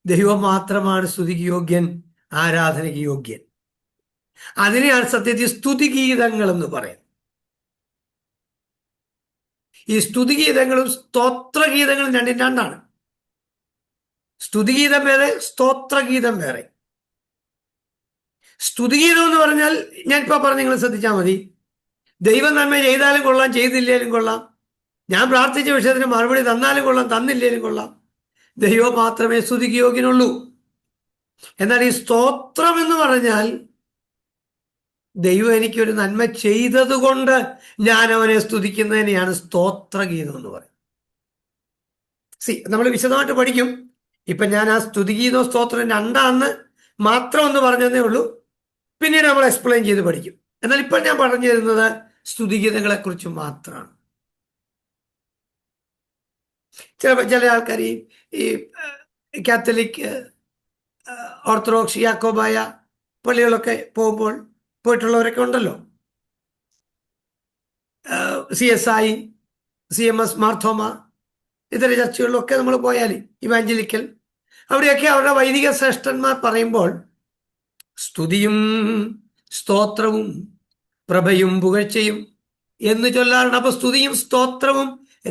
ദൈവം മാത്രമാണ് സ്തുതിക്ക് യോഗ്യൻ, ആരാധനയ്ക്ക് യോഗ്യൻ. അതിനെയാണ് സത്യത്തിൽ സ്തുതിഗീതങ്ങൾ എന്ന് പറയുന്നത്. ഈ സ്തുതിഗീതങ്ങളും സ്തോത്രഗീതങ്ങളും രണ്ടും രണ്ടാണ്. സ്തുതിഗീതം വേറെ, സ്തോത്രഗീതം വേറെ. സ്തുതിഗീതം എന്ന് പറഞ്ഞാൽ ഞാനിപ്പോൾ പറഞ്ഞ് നിങ്ങൾ ശ്രദ്ധിച്ചാൽ മതി. ദൈവം നന്മ ചെയ്താലും കൊള്ളാം, ചെയ്തില്ലേലും കൊള്ളാം, ഞാൻ പ്രാർത്ഥിച്ച വിഷയത്തിന് മറുപടി തന്നാലും കൊള്ളാം, തന്നില്ലേലും കൊള്ളാം, ദൈവം മാത്രമേ സ്തുതിക്ക് യോഗ്യനുള്ളൂ. എന്നാൽ ഈ സ്തോത്രം എന്ന് പറഞ്ഞാൽ ദൈവം എനിക്കൊരു നന്മ ചെയ്തത് കൊണ്ട് ഞാൻ അവനെ സ്തുതിക്കുന്നതിനെയാണ് സ്തോത്രഗീതം എന്ന് പറയുന്നത്. നമ്മൾ വിശദമായിട്ട് പഠിക്കും. ഇപ്പം ഞാൻ ആ സ്തുതിഗീതവും സ്തോത്രം രണ്ടാന്ന് മാത്രം ഒന്ന് പറഞ്ഞതേ ഉള്ളൂ. പിന്നീട് നമ്മൾ എക്സ്പ്ലെയിൻ ചെയ്ത് പഠിക്കും. എന്നാൽ ഇപ്പം ഞാൻ പറഞ്ഞു തരുന്നത് സ്തുതിഗീതങ്ങളെ കുറിച്ച് മാത്രമാണ്. ചില ആൾക്കാർ ഈ കാത്തലിക്, ഓർത്തഡോക്സ്, യാക്കോബായ പള്ളികളൊക്കെ പോയിട്ടുള്ളവരൊക്കെ ഉണ്ടല്ലോ. CSI, CMS, മാർത്തോമ, ഇതര ചർച്ചകളിലൊക്കെ നമ്മൾ പോയാൽ, ഇവാഞ്ചലിക്കൽ, അവിടെയൊക്കെ അവരുടെ വൈദിക ശ്രേഷ്ഠന്മാർ പറയുമ്പോൾ സ്തുതിയും സ്തോത്രവും പ്രഭയും പുകഴ്ചയും എന്ന് ചൊല്ലാറുണ്ട്. അപ്പൊ സ്തുതിയും സ്തോത്രവും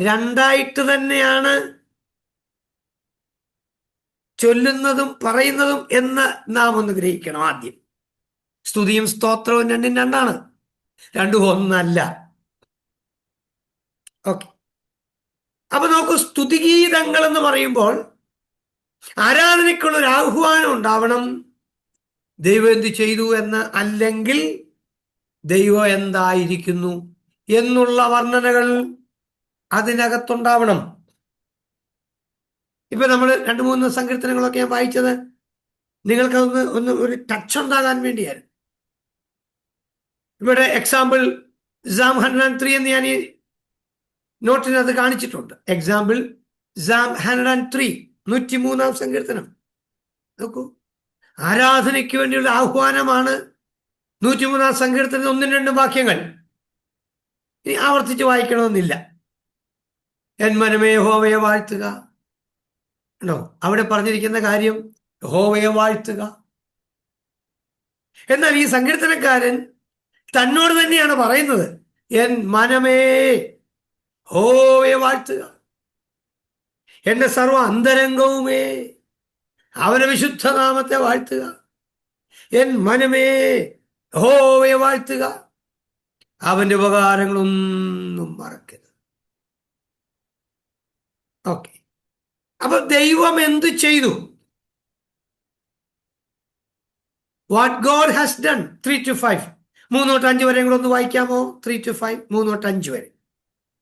രണ്ടായിട്ട് തന്നെയാണ് ചൊല്ലുന്നതും പറയുന്നതും എന്ന് നാം ഒന്ന് ഗ്രഹിക്കണം. ആദ്യം സ്തുതിയും സ്തോത്രവും രണ്ടും രണ്ടാണ്, രണ്ടും ഒന്നല്ല. ഓക്കെ, അപ്പൊ നോക്കൂ, സ്തുതിഗീതങ്ങൾ എന്ന് പറയുമ്പോൾ ആരാധനയ്ക്കുള്ളൊരു ആഹ്വാനം ഉണ്ടാവണം. ദൈവം എന്ത് ചെയ്തു എന്ന്, അല്ലെങ്കിൽ ദൈവം എന്തായിരിക്കുന്നു എന്നുള്ള വർണ്ണനകൾ അതിനകത്തുണ്ടാവണം. ഇപ്പൊ നമ്മൾ 2-3 സങ്കീർത്തനങ്ങളൊക്കെ ഞാൻ വായിച്ചത് നിങ്ങൾക്കതൊന്ന് ഒരു ടച്ച് ഉണ്ടാകാൻ വേണ്ടിയായിരുന്നു. ഇവിടെ എക്സാമ്പിൾ Psalm 103 എന്ന് ഞാൻ ഈ നോട്ടിനകത്ത് കാണിച്ചിട്ടുണ്ട്. എക്സാമ്പിൾ Psalm 103, 103-ാം സങ്കീർത്തനം നോക്കൂ. ആരാധനയ്ക്ക് വേണ്ടിയുള്ള ആഹ്വാനമാണ് 103-ാം സങ്കീർത്തനത്തിൽ 1-2 വാക്യങ്ങൾ. ഇനി ആവർത്തിച്ച് വായിക്കണമെന്നില്ല. എൻ മനമേ യഹോവയെ വാഴ്ത്തുക. ഉണ്ടോ അവിടെ പറഞ്ഞിരിക്കുന്ന കാര്യം? യഹോവയെ വാഴ്ത്തുക. എന്നാൽ ഈ സങ്കീർത്തനക്കാരൻ തന്നോട് തന്നെയാണ് പറയുന്നത്, എൻ മനമേ യഹോവയെ വാഴ്ത്തുക, എന്റെ സർവ അന്തരംഗവുമേ അവന്റെ വിശുദ്ധനാമത്തെ വാഴ്ത്തുക. എൻ മനമേ യഹോവയെ വാഴ്ത്തുക, അവന്റെ ഉപകാരങ്ങളൊന്നും മറക്കരുത്. ഓക്കെ, അപ്പൊ ദൈവം എന്ത് ചെയ്തു? What God has done. 3-5, 3-5 വരെ കൂടെ ഒന്ന് വായിക്കാമോ? 3-5, 3-5 വരെ.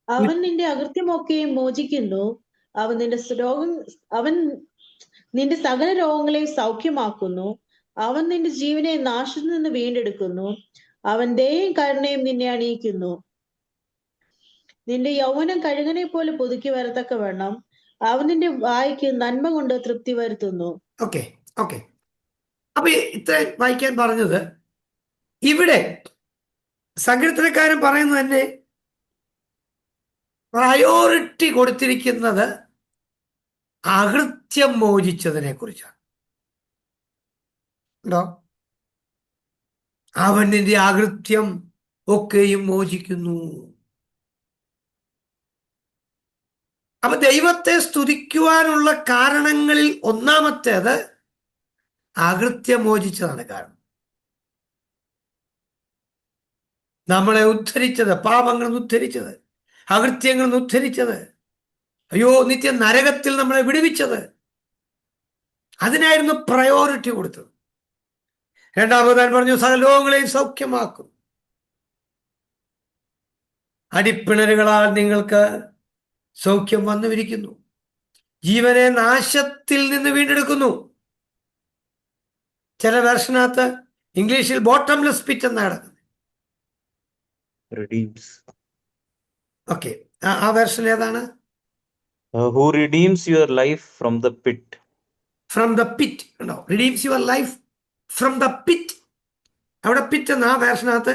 അവൻ നിന്റെ അകൃത്യമൊക്കെയും മോചിക്കുന്നു, അവൻ നിന്റെ സകല രോഗങ്ങളെയും സൗഖ്യമാക്കുന്നു, അവൻ നിന്റെ ജീവനെ നാശത്തിൽ നിന്ന് വീണ്ടെടുക്കുന്നു, അവൻ ദയയും കരുണയും നിന്നെ അണിയിക്കുന്നു. നിന്റെ യൗവനം കഴുകനെ പോലെ പുതുക്കി വരത്തക്ക വേണം അവൻ നിന്റെ വായ്ക്ക് നന്മ കൊണ്ട് തൃപ്തി വരുത്തുന്നു. Okay okay. അപ്പൊ ഇത്ര വായിക്കാൻ പറഞ്ഞത്, ഇവിടെ സങ്കീർത്തനക്കാരൻ പറയുന്നത് തന്നെ പ്രയോറിറ്റി കൊടുത്തിരിക്കുന്നത് അകൃത്യം മോചിച്ചതിനെ കുറിച്ചാണ്. ഉണ്ടോ? അവൻ നിന്റെ അകൃത്യം ഒക്കെയും മോചിക്കുന്നു. അപ്പൊ ദൈവത്തെ സ്തുതിക്കുവാനുള്ള കാരണങ്ങളിൽ ഒന്നാമത്തേത് അകൃത്യം മോചിച്ചതാണ് കാരണം. നമ്മളെ ഉദ്ധരിച്ചത്, പാപങ്ങളിൽ നിന്ന് ഉദ്ധരിച്ചത്, അകൃത്യങ്ങളിൽ നിന്ന് ഉദ്ധരിച്ചത്, അയ്യോ നിത്യ നരകത്തിൽ നമ്മളെ വിടുവിച്ചത്, അതിനായിരുന്നു പ്രയോറിറ്റി കൊടുത്തത്. രണ്ടാമതാൻ പറഞ്ഞു സകലോകളെയും സൗഖ്യമാക്കും, അടിപ്പിണരുകളാൽ നിങ്ങൾക്ക് സൗഖ്യം വന്നുമിരിക്കുന്നു, ജീവനെ നാശത്തിൽ നിന്ന് വീണ്ടെടുക്കുന്നു. ചില വേർഷനകത്ത് ഇംഗ്ലീഷിൽ ബോട്ടംലെസ് പിറ്റ് എന്നാണ് കിടക്കുന്നത്. redeems. ഓക്കെ, ആ വേർഷൻ ഏതാണ്? Who redeems your life from the pit. From the pit. ഉണ്ടോ? Redeems your life from the pit. അവിടെ പിറ്റ് എന്ന് ആ വേർഷനകത്ത്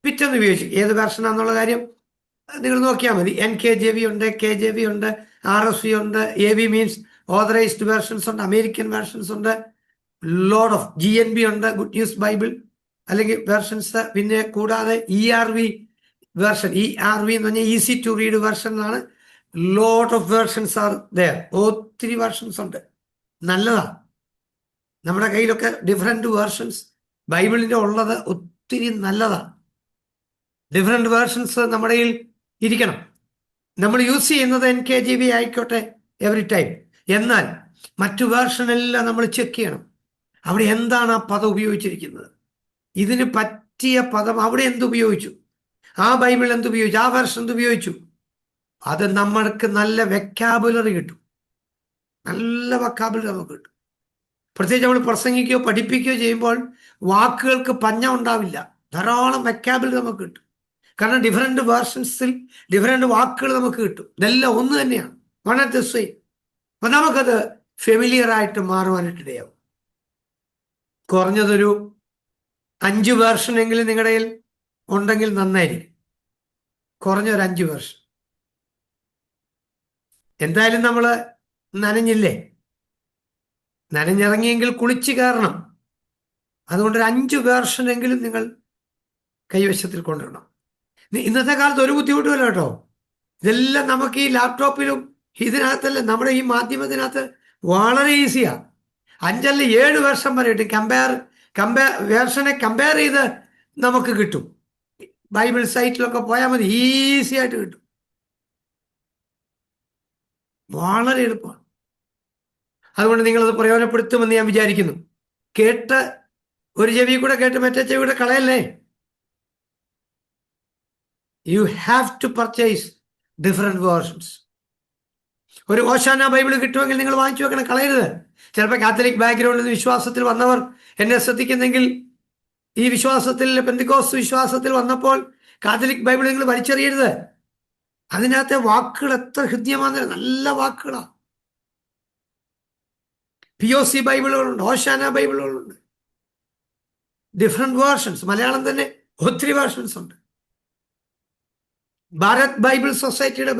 പിറ്റ് എന്ന് ഉപയോഗിച്ചു. ഏത് വേർഷനാന്നുള്ള കാര്യം നിങ്ങൾ നോക്കിയാൽ മതി. NKJV ഉണ്ട്, KJV ഉണ്ട്, RSV ഉണ്ട്, AV മീൻസ് ഓതറൈസ്ഡ് വേർഷൻസ് ഉണ്ട്, അമേരിക്കൻ വേർഷൻസ് ഉണ്ട്, ലോഡ് ഓഫ് GNB ഉണ്ട്, ഗുഡ് ന്യൂസ് ബൈബിൾ അല്ലെങ്കിൽ വേർഷൻസ്. പിന്നെ കൂടാതെ ERV വേർഷൻ, ERV എന്ന് പറഞ്ഞാൽ ഈസി ടു റീഡ് വേർഷൻ എന്നാണ്. Lot of versions are there. ഒത്തിരി വേർഷൻസ് ഉണ്ട്, നല്ലതാണ്. നമ്മുടെ കയ്യിലൊക്കെ ഡിഫറെന്റ് വേർഷൻസ് ബൈബിളിന്റെ ഉള്ളത് ഒത്തിരി നല്ലതാണ്. ഡിഫറെന്റ് വേർഷൻസ് നമ്മുടെ കയ്യിൽ ഇരിക്കണം. നമ്മൾ യൂസ് ചെയ്യുന്നത് NKJV ആയിക്കോട്ടെ എവറി ടൈം. എന്നാൽ മറ്റു വേർഷനെല്ലാം നമ്മൾ ചെക്ക് ചെയ്യണം. അവിടെ എന്താണ് ആ പദം ഉപയോഗിച്ചിരിക്കുന്നത്, ഇതിന് പറ്റിയ പദം അവിടെ എന്തുപയോഗിച്ചു, ആ ബൈബിൾ എന്തുപയോഗിച്ചു, ആ വേർഷൻ എന്തുപയോഗിച്ചു, അത് നമ്മൾക്ക് നല്ല വെക്കാബുലറി കിട്ടും. നല്ല വക്കാബുലറി നമുക്ക് കിട്ടും. പ്രത്യേകിച്ച് നമ്മൾ പ്രസംഗിക്കുകയോ പഠിപ്പിക്കുകയോ ചെയ്യുമ്പോൾ വാക്കുകൾക്ക് പഞ്ഞം ഉണ്ടാവില്ല. ധാരാളം വെക്കാബുലറി നമുക്ക് കിട്ടും. കാരണം ഡിഫറെന്റ് വേർഷൻസിൽ ഡിഫറെന്റ് വാക്കുകൾ നമുക്ക് കിട്ടും. ഇതെല്ലാം ഒന്ന് തന്നെയാണ്, വൺ ആറ്റ് ദ സെയിം. അപ്പൊ നമുക്കത് ഫെമിലിയർ ആയിട്ട് മാറുവാനായിട്ടിടയാവും. കുറഞ്ഞതൊരു 5 വേർഷനെങ്കിലും നിങ്ങളുടെ കയ്യിൽ ഉണ്ടെങ്കിൽ നന്നായിരിക്കും. കുറഞ്ഞൊരു 5 വേർഷൻ. എന്തായാലും നമ്മൾ നനഞ്ഞില്ലേ, നനഞ്ഞിറങ്ങിയെങ്കിൽ കുളിച്ച് കയറണം. അതുകൊണ്ടൊരു 5 വേർഷനെങ്കിലും നിങ്ങൾ കൈവശത്തിൽ കൊണ്ടുവരണം. ഇന്നത്തെ കാലത്ത് ഒരു ബുദ്ധിമുട്ടുമല്ല കേട്ടോ. ഇതെല്ലാം നമുക്ക് ഈ ലാപ്ടോപ്പിലും ഇതിനകത്തല്ല, നമ്മുടെ ഈ മാധ്യമത്തിനകത്ത് വളരെ ഈസിയാണ്. 5 അല്ല 7 വേർഷൻ വരെ കിട്ടും. വേർഷനെ കമ്പയർ ചെയ്ത് നമുക്ക് കിട്ടും. ബൈബിൾ സൈറ്റിലൊക്കെ പോയാൽ മതി, ഈസി ആയിട്ട് കിട്ടും. വളരെ എളുപ്പമാണ്. അതുകൊണ്ട് നിങ്ങളത് പ്രയോജനപ്പെടുത്തുമെന്ന് ഞാൻ വിചാരിക്കുന്നു. കേട്ട് ഒരു ചെവി കൂടെ കേട്ട് മറ്റേ ചെവി കൂടെ കളയല്ലേ. You have to purchase different versions. ഒരു ഓശാന ബൈബിൾ കിട്ടുമെങ്കിൽ നിങ്ങൾ വാങ്ങിച്ചു വെക്കണം, കളയരുത്. ചിലപ്പോൾ കാത്തലിക് ബാക്ക്ഗ്രൗണ്ടിൽ നിന്ന് വിശ്വാസത്തിൽ വന്നവർ എന്നെ ശ്രദ്ധിക്കുന്നെങ്കിൽ, ഈ വിശ്വാസത്തിൽ പെന്തിക്കോസ് വിശ്വാസത്തിൽ വന്നപ്പോൾ കാത്തലിക് ബൈബിൾ നിങ്ങൾ വലിച്ചെറിയരുത്. അതിനകത്തെ വാക്കുകൾ എത്ര ഹൃദ്യമാണ്, നല്ല വാക്കുകളാണ്. POC ബൈബിളുകളുണ്ട്, ഓശാന ബൈബിളുകളുണ്ട്, ഡിഫറെന്റ് വേർഷൻസ്. മലയാളം തന്നെ ഒത്തിരി വേർഷൻസ് ഉണ്ട്. ഭാരത് ബൈബിൾ സൊസൈറ്റിയുടെ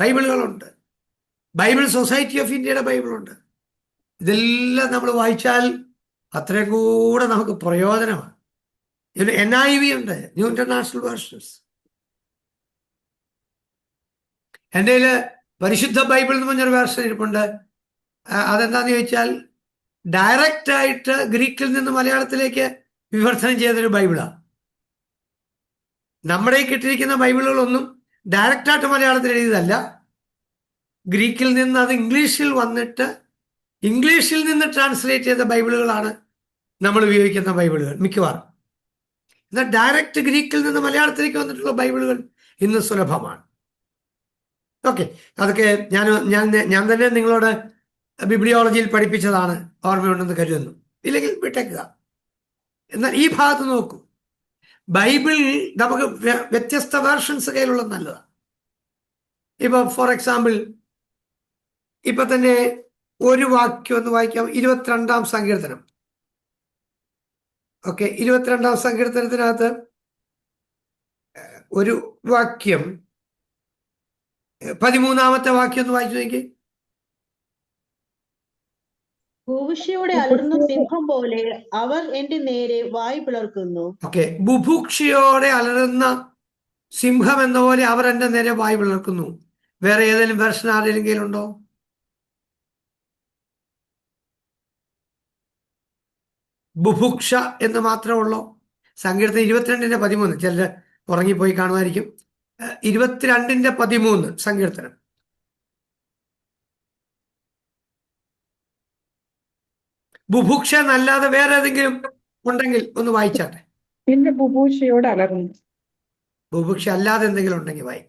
ബൈബിളുകളുണ്ട്, ബൈബിൾ സൊസൈറ്റി ഓഫ് ഇന്ത്യയുടെ ബൈബിളുണ്ട്. ഇതെല്ലാം നമ്മൾ വായിച്ചാൽ അത്രയും കൂടെ നമുക്ക് പ്രയോജനമാണ്. NIV ഉണ്ട്, ന്യൂ ഇന്റർനാഷണൽ വേർഷൻസ്. എൻ്റെ കയ്യിൽ പരിശുദ്ധ ബൈബിൾ എന്ന് പറഞ്ഞൊരു വേർഷൻ ഇരിപ്പുണ്ട്. അതെന്താന്ന് ചോദിച്ചാൽ ഡയറക്റ്റ് ആയിട്ട് ഗ്രീക്കിൽ നിന്ന് മലയാളത്തിലേക്ക് വിവർത്തനം ചെയ്തൊരു ബൈബിളാണ്. നമ്മുടെ ഈ കിട്ടിയിരിക്കുന്ന ബൈബിളുകളൊന്നും ഡയറക്റ്റായിട്ട് മലയാളത്തിൽ എഴുതിയതല്ല. ഗ്രീക്കിൽ നിന്ന് അത് ഇംഗ്ലീഷിൽ വന്നിട്ട് ഇംഗ്ലീഷിൽ നിന്ന് ട്രാൻസ്ലേറ്റ് ചെയ്ത ബൈബിളുകളാണ് നമ്മൾ ഉപയോഗിക്കുന്ന ബൈബിളുകൾ മിക്കവാറും. എന്നാൽ ഡയറക്റ്റ് ഗ്രീക്കിൽ നിന്ന് മലയാളത്തിലേക്ക് വന്നിട്ടുള്ള ബൈബിളുകൾ ഇന്ന് സുലഭമാണ്. ഓക്കെ, അതൊക്കെ ഞാൻ തന്നെ നിങ്ങളോട് ബിബ്ലിയോളജിയിൽ പഠിപ്പിച്ചതാണ്, ഓർമ്മയുണ്ടെന്ന് കരുതുന്നു. ഇല്ലെങ്കിൽ വിട്ടേക്കുക. എന്നാൽ ഈ ഭാഗത്ത് നോക്കൂ, ബൈബിൾ നമുക്ക് വ്യത്യസ്ത വേർഷൻസ് കയ്യിലുള്ള നല്ലതാണ്. ഇപ്പൊ ഫോർ എക്സാമ്പിൾ ഇപ്പൊ തന്നെ ഒരു വാക്യം ഒന്ന് വായിക്കാം. 22-ാം സങ്കീർത്തനം. ഓക്കെ, 22-ാം സങ്കീർത്തനത്തിനകത്ത് ഒരു വാക്യം 13-ാമത്തെ വാക്യം ഒന്ന് വായിച്ചു നോക്കി. ഭൂവിഷ്യോടെ അലറുന്ന സിംഹം പോലെ അവർ എന്റെ നേരെ വായ് പിളർക്കുന്നു. ഓക്കെ, ബുഭുക്ഷയോടെ അലറുന്ന സിംഹം എന്ന പോലെ അവർ എന്റെ നേരെ വായ് പിളർക്കുന്നു. വേറെ ഏതെങ്കിലും വെർഷൻ ആരെങ്കിലും ഉണ്ടോ? ബുഭുക്ഷ എന്ന് മാത്രമേ ഉള്ളൂ. സങ്കീർത്തനം 22-13. ചിലർ ഉറങ്ങിപ്പോയി കാണുമായിരിക്കും. 22-13 സങ്കീർത്തനം. ബുഭുക്ഷ എന്നല്ലാതെ വേറെ ഏതെങ്കിലും ഉണ്ടെങ്കിൽ ഒന്ന് വായിച്ചാട്ടെ. എന്റെ ബുഭൂഷയോട് അലറുന്നു. ബുഭുക്ഷ അല്ലാതെ എന്തെങ്കിലും ഉണ്ടെങ്കിൽ വായി.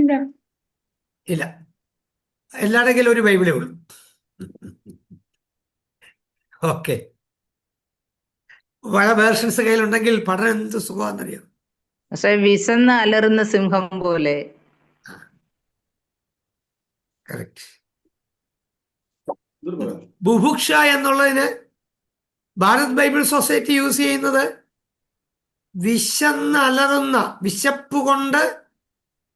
ഇല്ല. ഇല്ല, എല്ലാടെങ്കിലും ഒരു ബൈബിളേ ഉള്ളൂ. ഓക്കെ, പല വേർഷൻസ് കയ്യിലുണ്ടെങ്കിൽ പഠനം എന്ത് സുഖമാണെന്നറിയാം. പക്ഷെ വിശന്ന് അലറുന്ന സിംഹം പോലെ. കറക്റ്റ്. ബുഭുക്ഷ എന്നുള്ളതിന് ഭാരത് ബൈബിൾ സൊസൈറ്റി യൂസ് ചെയ്യുന്നത് വിശന്ന് അലറുന്ന, വിശപ്പ് കൊണ്ട്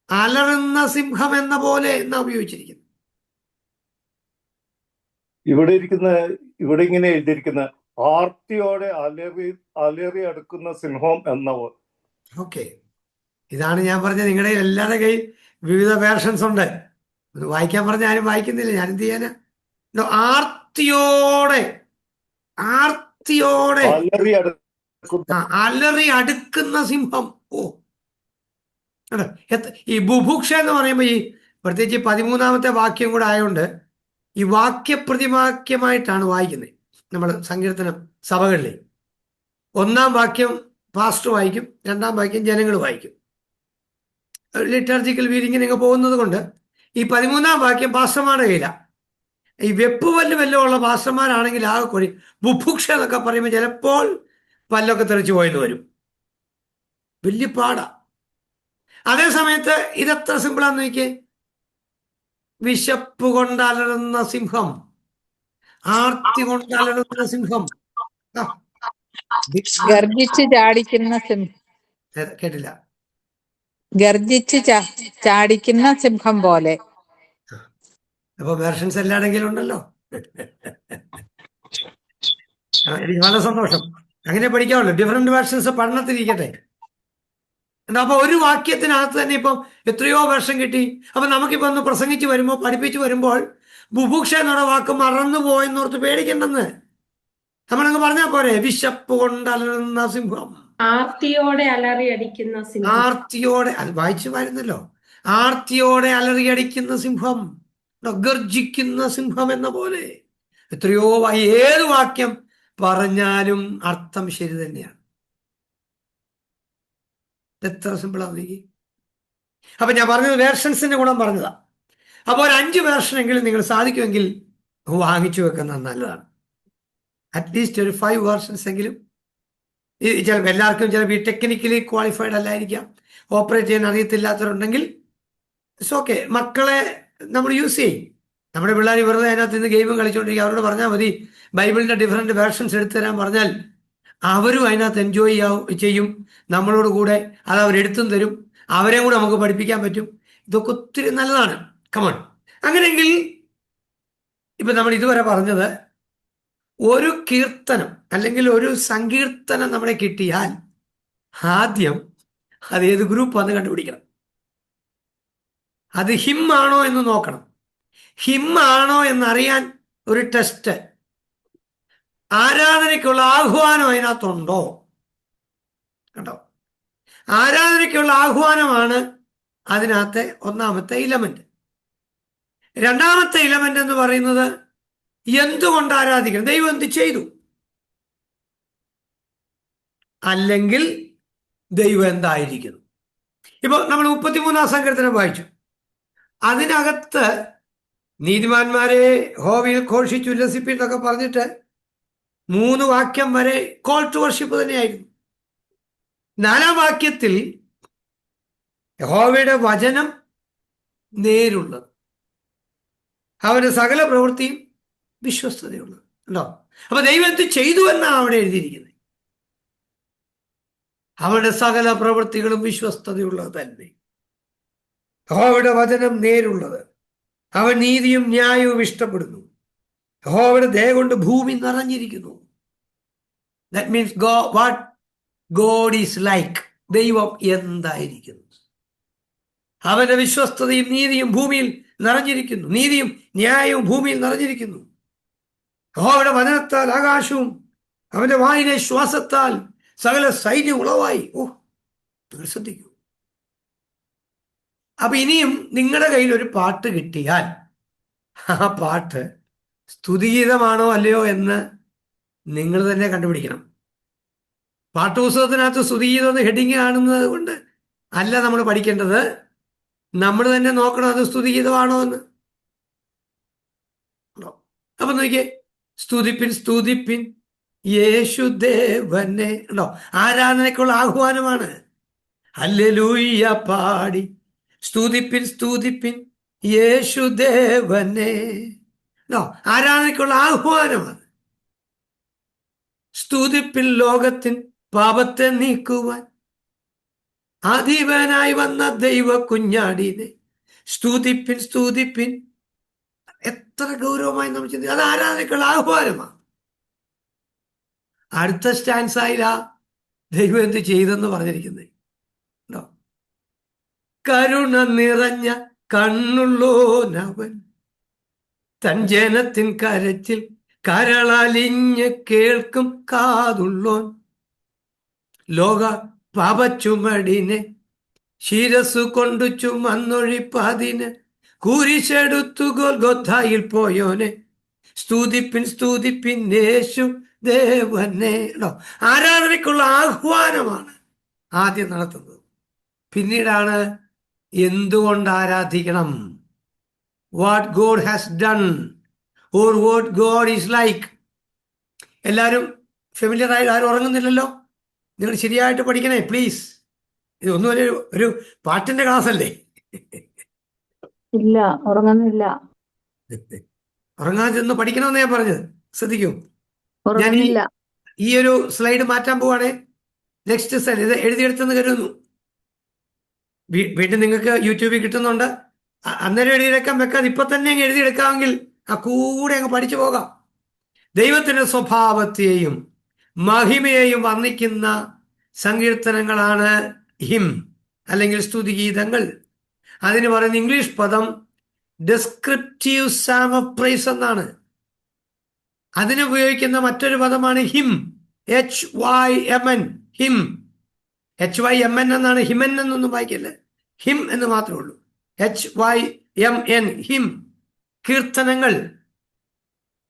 അലറുന്ന സിംഹം എന്ന പോലെ എന്നാ ഉപയോഗിച്ചിരിക്കുന്നത്. ഇവിടെ ഇങ്ങനെ എഴുതിയിരിക്കുന്ന ആർത്തിയോടെ അലറി അടുക്കുന്ന സിംഹം എന്ന പോലെ. ഓക്കെ, ഇതാണ് ഞാൻ പറഞ്ഞത്. നിങ്ങളുടെ എല്ലാവരുടെ കയ്യിൽ വിവിധ വേർഷൻസ് ഉണ്ട്. ഇത് വായിക്കാൻ പറഞ്ഞ ആരും വായിക്കുന്നില്ല. ഞാൻ എന്ത് ചെയ്യാനാ? ആർത്തിയോടെ അലറി അടുക്കുന്ന സിംഹം. ഓ, ഈ ബുഭുക്ഷ എന്ന് പറയുമ്പോൾ ഈ പ്രത്യേകിച്ച് 13-ാമത്തെ വാക്യം കൂടെ ആയതുകൊണ്ട് ഈ വാക്യപ്രതിവാക്യമായിട്ടാണ് വായിക്കുന്നത് നമ്മൾ സങ്കീർത്തനം സഭകളിൽ. 1-ാം വാക്യം പാസ്റ്റർ വായിക്കും, 2-ാം വാക്യം ജനങ്ങൾ വായിക്കും. ലിറ്റർജിക്കൽ വീരിങ്ങിന് ഇങ്ങനെ പോകുന്നത് കൊണ്ട് ഈ 13-ാം വാക്യം പാസ്റ്റർമാരുടെ കയ്യിലാണ്. ഈ വെപ്പ് വല്ലതും ഉള്ള പാസ്റ്റർമാരാണെങ്കിൽ ആകെ കൂടി ബുഭുക്ഷ എന്നൊക്കെ പറയുമ്പോൾ ചിലപ്പോൾ പല്ലൊക്കെ തെറിച്ച് പോയെന്ന് വരും. വലിയ പാടാ. അതേ സമയത്ത് ഇതെത്ര സിമ്പിളാന്ന് നോക്കിയേ. വിശപ്പ് കൊണ്ടലറുന്ന സിംഹം, ആർത്തി കൊണ്ടലറുന്ന സിംഹം. ഗർജിച്ച് ചാടിക്കുന്ന കേട്ടില്ല. ഗർജിച്ച് ചാടിക്കുന്ന സിംഹം പോലെ. അപ്പൊ വേർഷൻസ് എല്ലാടെങ്കിലും ഉണ്ടല്ലോ. എനിക്ക് വളരെ സന്തോഷം. അങ്ങനെ പഠിക്കാമല്ലോ. Different versions പഠനത്തിലിരിക്കട്ടെ. അപ്പൊ ഒരു വാക്യത്തിനകത്ത് തന്നെ ഇപ്പം എത്രയോ വർഷം കിട്ടി. അപ്പൊ നമുക്കിപ്പോ ഒന്ന് പ്രസംഗിച്ച് വരുമ്പോൾ, പഠിപ്പിച്ചു വരുമ്പോൾ ബുഭുക്ഷ എന്നുള്ള വാക്ക് മറന്നു പോയെന്നോർത്ത് പേടിക്കണ്ടെന്ന് നമ്മളങ്ങ് പറഞ്ഞാൽ പോരെ. വിശപ്പ് കൊണ്ടലറുന്ന സിംഹം, ആർത്തിയോടെ അലറി അടിക്കുന്ന സിംഹം. ആർത്തിയോടെ, അത് വായിച്ചു വരുന്നല്ലോ. ആർത്തിയോടെ അലറിയടിക്കുന്ന സിംഹം, ഗർജിക്കുന്ന സിംഹം എന്ന പോലെ. എത്രയോ ഏത് വാക്യം പറഞ്ഞാലും അർത്ഥം ശരി തന്നെയാണ്. എത്ര സിമ്പിളാണ്. അപ്പൊ ഞാൻ പറഞ്ഞത് വേർഷൻസിന്റെ ഗുണം പറഞ്ഞതാ. അപ്പോൾ ഒരു 5 വേർഷനെങ്കിലും നിങ്ങൾ സാധിക്കുമെങ്കിൽ വാങ്ങിച്ചു വെക്കുന്നത് നല്ലതാണ്. അറ്റ്ലീസ്റ്റ് ഒരു 5 വേർഷൻസ് എങ്കിലും. ചിലപ്പോൾ എല്ലാവർക്കും ചിലപ്പോൾ ഈ ടെക്നിക്കലി ക്വാളിഫൈഡ് അല്ലായിരിക്കാം, ഓപ്പറേറ്റ് ചെയ്യാൻ അറിയത്തില്ലാത്തവരുണ്ടെങ്കിൽ ഇറ്റ്സ് ഓക്കെ. മക്കളെ നമ്മൾ യൂസ് ചെയ്യും. നമ്മുടെ പിള്ളേർ വെറുതെ അതിനകത്ത് നിന്ന് ഗെയിമും കളിച്ചുകൊണ്ടിരിക്കുക. അവരോട് പറഞ്ഞാൽ മതി ബൈബിളിന്റെ ഡിഫറെന്റ് വേർഷൻസ് എടുത്തു തരാൻ പറഞ്ഞാൽ അവരും അതിനകത്ത് എൻജോയ് ചെയ്യും. നമ്മളോട് കൂടെ അത് അവരെടുത്തും തരും. അവരെയും കൂടെ നമുക്ക് പഠിപ്പിക്കാൻ പറ്റും. ഇതൊക്കെ ഒത്തിരി നല്ലതാണ്. കമോൺ. അങ്ങനെയെങ്കിൽ ഇപ്പൊ നമ്മൾ ഇതുവരെ പറഞ്ഞത് ഒരു കീർത്തനം അല്ലെങ്കിൽ ഒരു സങ്കീർത്തനം നമ്മളെ കിട്ടിയാൽ ആദ്യം അത് ഏത് ഗ്രൂപ്പാന്ന് കണ്ടുപിടിക്കണം. അത് ഹിം ആണോ എന്ന് നോക്കണം. ഹിം ആണോ എന്നറിയാൻ ഒരു ടെസ്റ്റ്. ആരാധനയ്ക്കുള്ള ആഹ്വാനം അതിനകത്തുണ്ടോ? കണ്ടോ? ആരാധനയ്ക്കുള്ള ആഹ്വാനമാണ് അതിനകത്തെ ഒന്നാമത്തെ ഇലമെന്റ്. രണ്ടാമത്തെ ഇലമെന്റ് എന്ന് പറയുന്നത് എന്തുകൊണ്ട് ആരാധിക്കണം, ദൈവം എന്ത് ചെയ്തു, അല്ലെങ്കിൽ ദൈവം എന്തായിരിക്കുന്നു. ഇപ്പൊ നമ്മൾ 33-ാം സങ്കീർത്തനം വായിച്ചു. അതിനകത്ത് നീതിമാന്മാരെ ഹോവിയിൽ ഘോഷിച്ചുല്ലസിപ്പിന്നൊക്കെ പറഞ്ഞിട്ട് 3 വാക്യം വരെ കോൾ ടു വർഷിപ്പ് തന്നെയായിരുന്നു. 4-ാം വാക്യത്തിൽ യഹോവയുടെ വചനം നേരുള്ളത്, അവന്റെ സകല പ്രവൃത്തിയും വിശ്വസ്തതയുള്ളത്. ഉണ്ടോ? അപ്പൊ ദൈവം എന്ത് ചെയ്തു എന്നാണ് അവിടെ എഴുതിയിരിക്കുന്നത്. അവരുടെ സകല പ്രവൃത്തികളും വിശ്വസ്തതയുള്ളത് തന്നെ. യഹോവയുടെ വചനം നേരുള്ളത്, അവൻ നീതിയും ന്യായവും ഇഷ്ടപ്പെടുന്നു. യഹോവയുടെ ദയ കൊണ്ട് ഭൂമി നിറഞ്ഞിരിക്കുന്നു. That means what God is like. ദൈവം എന്തായിരിക്കുന്നു? അവന്റെ വിശ്വസ്തതയും നീതിയും ഭൂമിയിൽ നിറഞ്ഞിരിക്കുന്നു. നീതിയും ന്യായവും ഭൂമിയിൽ നിറഞ്ഞിരിക്കുന്നു. യഹോവയുടെ വചനത്താൽ ആകാശവും അവന്റെ വായിലെ ശ്വാസത്താൽ സകല സൈന്യം ഉളവായി. നിങ്ങൾ ശ്രദ്ധിക്കൂ. അപ്പൊ ഇനിയും നിങ്ങളുടെ കയ്യിൽ ഒരു പാട്ട് കിട്ടിയാൽ ആ പാട്ട് സ്തുതിഗീതമാണോ അല്ലയോ എന്ന് നിങ്ങൾ തന്നെ കണ്ടുപിടിക്കണം. പാട്ടുപുസ്തകത്തിനകത്ത് സ്തുതിഗീതം എന്ന് ഹെഡിങ് കാണുന്നത് കൊണ്ട് അല്ല നമ്മൾ പഠിക്കേണ്ടത്. നമ്മൾ തന്നെ നോക്കണം അത് സ്തുതിഗീതമാണോ എന്ന്. അപ്പൊ നോക്കിയേ, സ്തുതിപ്പിൻ സ്തുതിപ്പിൻ യേശുദേവനെ. ഉണ്ടോ? ആരാധനയ്ക്കുള്ള ആഹ്വാനമാണ്. ഹല്ലേലൂയ പാടി സ്തുതിപ്പിൻ സ്തുതിപ്പിൻ യേശുദേവനെ. ഉണ്ടോ? ആരാധനയ്ക്കുള്ള ആഹ്വാനമാണ്. സ്തുതിപ്പിൻ ലോകത്തിൻ പാപത്തെ നീക്കുവാൻ അധീപനായി വന്ന ദൈവ കുഞ്ഞാടിനെ. സ്തുതിപ്പിൻ സ്തുതിപ്പിൻ. എത്ര ഗൗരവമായി നമ്മൾ ചിന്തിക്കും. അത് ആരാധനയ്ക്കുള്ള ആഹ്വാനമാണ്. അടുത്ത സ്റ്റാൻസായില്ല ദൈവം എന്ത് ചെയ്തെന്ന് പറഞ്ഞിരിക്കുന്നത്. ഉണ്ടോ? കരുണ നിറഞ്ഞ കണ്ണുള്ളോനവൻ, തൻ ജനത്തിൻ കരച്ചിൽ കരളലിഞ്ഞ് കേൾക്കും കാതുള്ളോൻ. ലോക പാപച്ചുമടിനെ ശിരസു കൊണ്ടു ചുമന്നൊഴിപ്പതിന് കുരിശെടുത്തു ഗൊൽഗൊഥായിൽ പോയോനെ. സ്തുതിപ്പിൻ സ്തുതിപ്പിൻ യേശു ദേവനെ. ആരാധനയ്ക്കുള്ള ആഹ്വാനമാണ് ആദ്യം നടത്തുന്നത്. പിന്നീടാണ് എന്തുകൊണ്ട് ആരാധിക്കണം. What God has done or what God is like. എല്ലാവരും ഫെമിലിയർ ആയി ആരും ഉറങ്ങുന്നില്ലല്ലോ. നിങ്ങൾ ശരിയായിട്ട് പഠിക്കണേ പ്ലീസ്. ഇതൊന്നും ഒരു പാട്ടിന്റെ ക്ലാസ് അല്ലേ. ഇല്ല, ഉറങ്ങുന്നില്ല. ഉറങ്ങാതെ ഒന്ന് പഠിക്കണമെന്ന് ഞാൻ പറഞ്ഞത്. ശ്രദ്ധിക്കൂ. ഞാൻ ഈ ഒരു സ്ലൈഡ് മാറ്റാൻ പോവാണേ. നെക്സ്റ്റ് സ്ലൈഡ് ഇത് എഴുതിയെടുത്തെന്ന് കരുതുന്നു. വീണ്ടും നിങ്ങൾക്ക് യൂട്യൂബിൽ കിട്ടുന്നുണ്ട്. അന്നേരം എഴുതിയെടുക്കാൻ വെക്കാതെ ഇപ്പൊ തന്നെ അങ്ങ് എഴുതിയെടുക്കാമെങ്കിൽ ആ കൂടെ അങ്ങ് പഠിച്ചു പോകാം. ദൈവത്തിന്റെ സ്വഭാവത്തെയും മഹിമയെയും വർണ്ണിക്കുന്ന സങ്കീർത്തനങ്ങളാണ് ഹിം അല്ലെങ്കിൽ സ്തുതിഗീതങ്ങൾ. അതിന് പറയുന്ന ഇംഗ്ലീഷ് പദം ഡിസ്ക്രിപ്റ്റീവ് സാങ് ഓഫ് പ്രൈസ് എന്നാണ്. അതിനുപയോഗിക്കുന്ന മറ്റൊരു പദമാണ് ഹിം. HYMN. ഹിം. HYMN എന്നാണ്. ഹിമൻ എന്നൊന്നും വായിക്കല്ലേ. ഹിം എന്ന് മാത്രമേ ഉള്ളൂ. HYMN. ഹിം. കീർത്തനങ്ങൾ.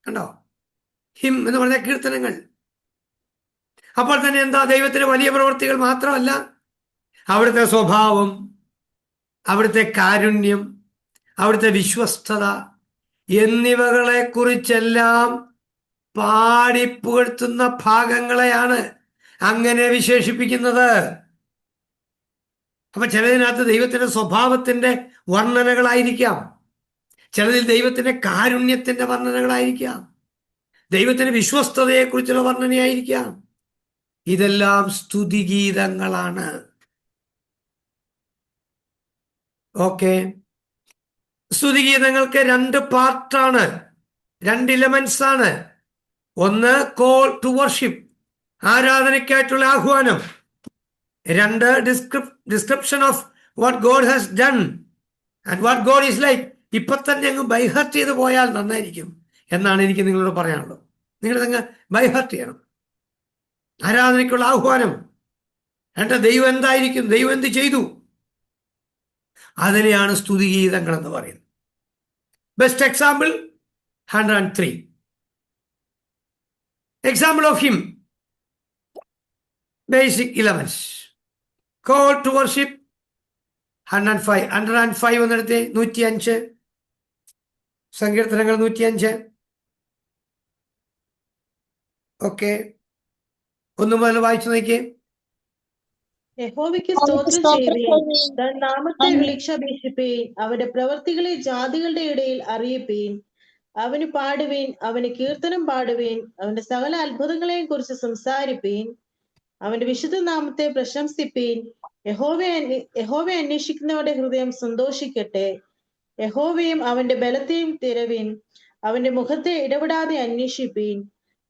കണ്ടോ? ഹിം എന്ന് പറഞ്ഞ കീർത്തനങ്ങൾ. അപ്പോൾ തന്നെ എന്താ, ദൈവത്തിന്റെ വലിയ പ്രവൃത്തികൾ മാത്രമല്ല, അവിടുത്തെ സ്വഭാവം, അവിടുത്തെ കാരുണ്യം, അവിടുത്തെ വിശ്വസ്തത എന്നിവകളെ കുറിച്ചെല്ലാം പാടിപ്പുകഴ്ത്തുന്ന ഭാഗങ്ങളെയാണ് അങ്ങനെ വിശേഷിപ്പിക്കുന്നത്. അപ്പൊ ചിലതിനകത്ത് ദൈവത്തിന്റെ സ്വഭാവത്തിന്റെ വർണ്ണനകളായിരിക്കാം, ചിലതിൽ ദൈവത്തിന്റെ കാരുണ്യത്തിന്റെ വർണ്ണനകളായിരിക്കാം, ദൈവത്തിന്റെ വിശ്വസ്തതയെക്കുറിച്ചുള്ള വർണ്ണനയായിരിക്കാം. ഇതെല്ലാം സ്തുതിഗീതങ്ങളാണ്. ഓക്കെ. സ്തുതിഗീതങ്ങൾക്ക് 2 പാർട്ടാണ്, 2 എലമെന്റ്സ് ആണ്. ഒന്ന് കോൾ ടു വർഷിപ്പ്, ആരാധനയ്ക്കായിട്ടുള്ള ആഹ്വാനം. 2 description of what God has done and what God is like. ഇപ്പൊ തന്നെ അങ്ങ് ബൈഹാർട്ട് ചെയ്ത് പോയാൽ നന്നായിരിക്കും എന്നാണ് എനിക്ക് നിങ്ങളോട് പറയാനുള്ളത്. നിങ്ങളങ്ങ് ബൈഹാർട്ട് ചെയ്യണം. ആരാധനയ്ക്കുള്ള ആഹ്വാനം, ദൈവം എന്തായിരിക്കും, ദൈവം എന്ത് ചെയ്തു, അതിനെയാണ് സ്തുതിഗീതങ്ങൾ എന്ന് പറയുന്നത്. Best example 103. Example of hymn. Basic elements. Call to worship 105. 105 എന്നിടത്തെ 105. സങ്കീർത്തനങ്ങൾ 105. ഓക്കെ, ഒന്ന് മുതൽ വായിച്ചു നോക്കിയേ. യഹോവയ്ക്ക് സ്തോത്രം ചെയ്യുവീൻ, താൻ നാമത്തെ വിളിച്ചപേക്ഷിപ്പീൻ, അവന്റെ പ്രവൃത്തികളെ ജാതികളുടെ ഇടയിൽ അറിയിപ്പീൻ. അവന് പാടുവീൻ, അവന് കീർത്തനം പാടുവീൻ, അവന്റെ സകല അത്ഭുതങ്ങളെയും കുറിച്ച് സംസാരിപ്പീൻ. അവന്റെ വിശുദ്ധ നാമത്തെ പ്രശംസിപ്പീൻ. യഹോവയെ അന്വേഷിക്കുന്നവരുടെ ഹൃദയം സന്തോഷിക്കട്ടെ. യഹോവയും അവന്റെ ബലത്തെയും തിരവീൻ. അവന്റെ മുഖത്തെ ഇടപെടാതെ അന്വേഷിപ്പീൻ.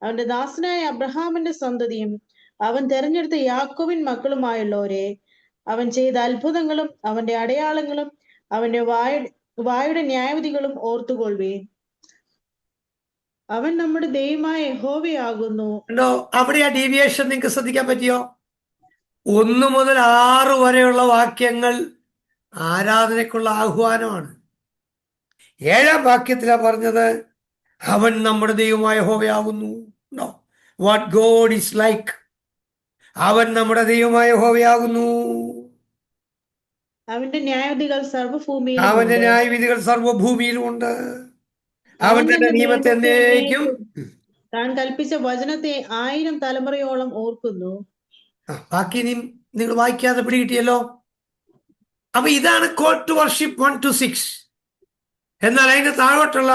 അവന്റെ ദാസനായ അബ്രഹാമിന്റെ സന്തതിയും അവൻ തെരഞ്ഞെടുത്ത യാക്കോബിൻ മക്കളുമായുള്ളവരെ, അവൻ ചെയ്ത അത്ഭുതങ്ങളും അവന്റെ അടയാളങ്ങളും അവന്റെ വായുടെ ന്യായവിധികളും ഓർത്തുകൊള്ളുവീൻ. അവൻ നമ്മുടെ ദൈവമായ യഹോവയാകുന്നു. അവിടെ ആ ഡീവിയേഷൻ നിങ്ങൾക്ക് ശ്രദ്ധിക്കാൻ പറ്റിയോ? 1 മുതൽ 6 വരെയുള്ള വാക്യങ്ങൾ ആരാധനയ്ക്കുള്ള ആഹ്വാനമാണ്. 7-ാം വാക്യത്തിലാ പറഞ്ഞത് അവൻ നമ്മുടെ ദൈവമായ യഹോവയാകുന്നു. What God is like. അവൻ നമ്മുടെ ദൈവമായ യഹോവയാകുന്നു. അവന്റെ ന്യായവിധികൾ സർവ്വഭൂമിയിലും അവന്റെ ഉണ്ട്. ന്യായവിധികൾ സർവ്വഭൂമിയിലും ഉണ്ട്. അവൻ അവൻ തന്റെ തന്റെ നിയമത്തെ നിയമത്തെ എന്നേക്കും താൻ കൽപ്പിച്ച വചനത്തെ 1000 തലമുറയോളം ഓർക്കുന്നു. ബാക്കി നിങ്ങൾ വായിക്കാതെ പിടികിട്ടിയല്ലോ. അപ്പൊ ഇതാണ് കോൾ ടു വർഷിപ്പ് 1 to 6. എന്നാൽ അതിന്റെ താഴോട്ടുള്ള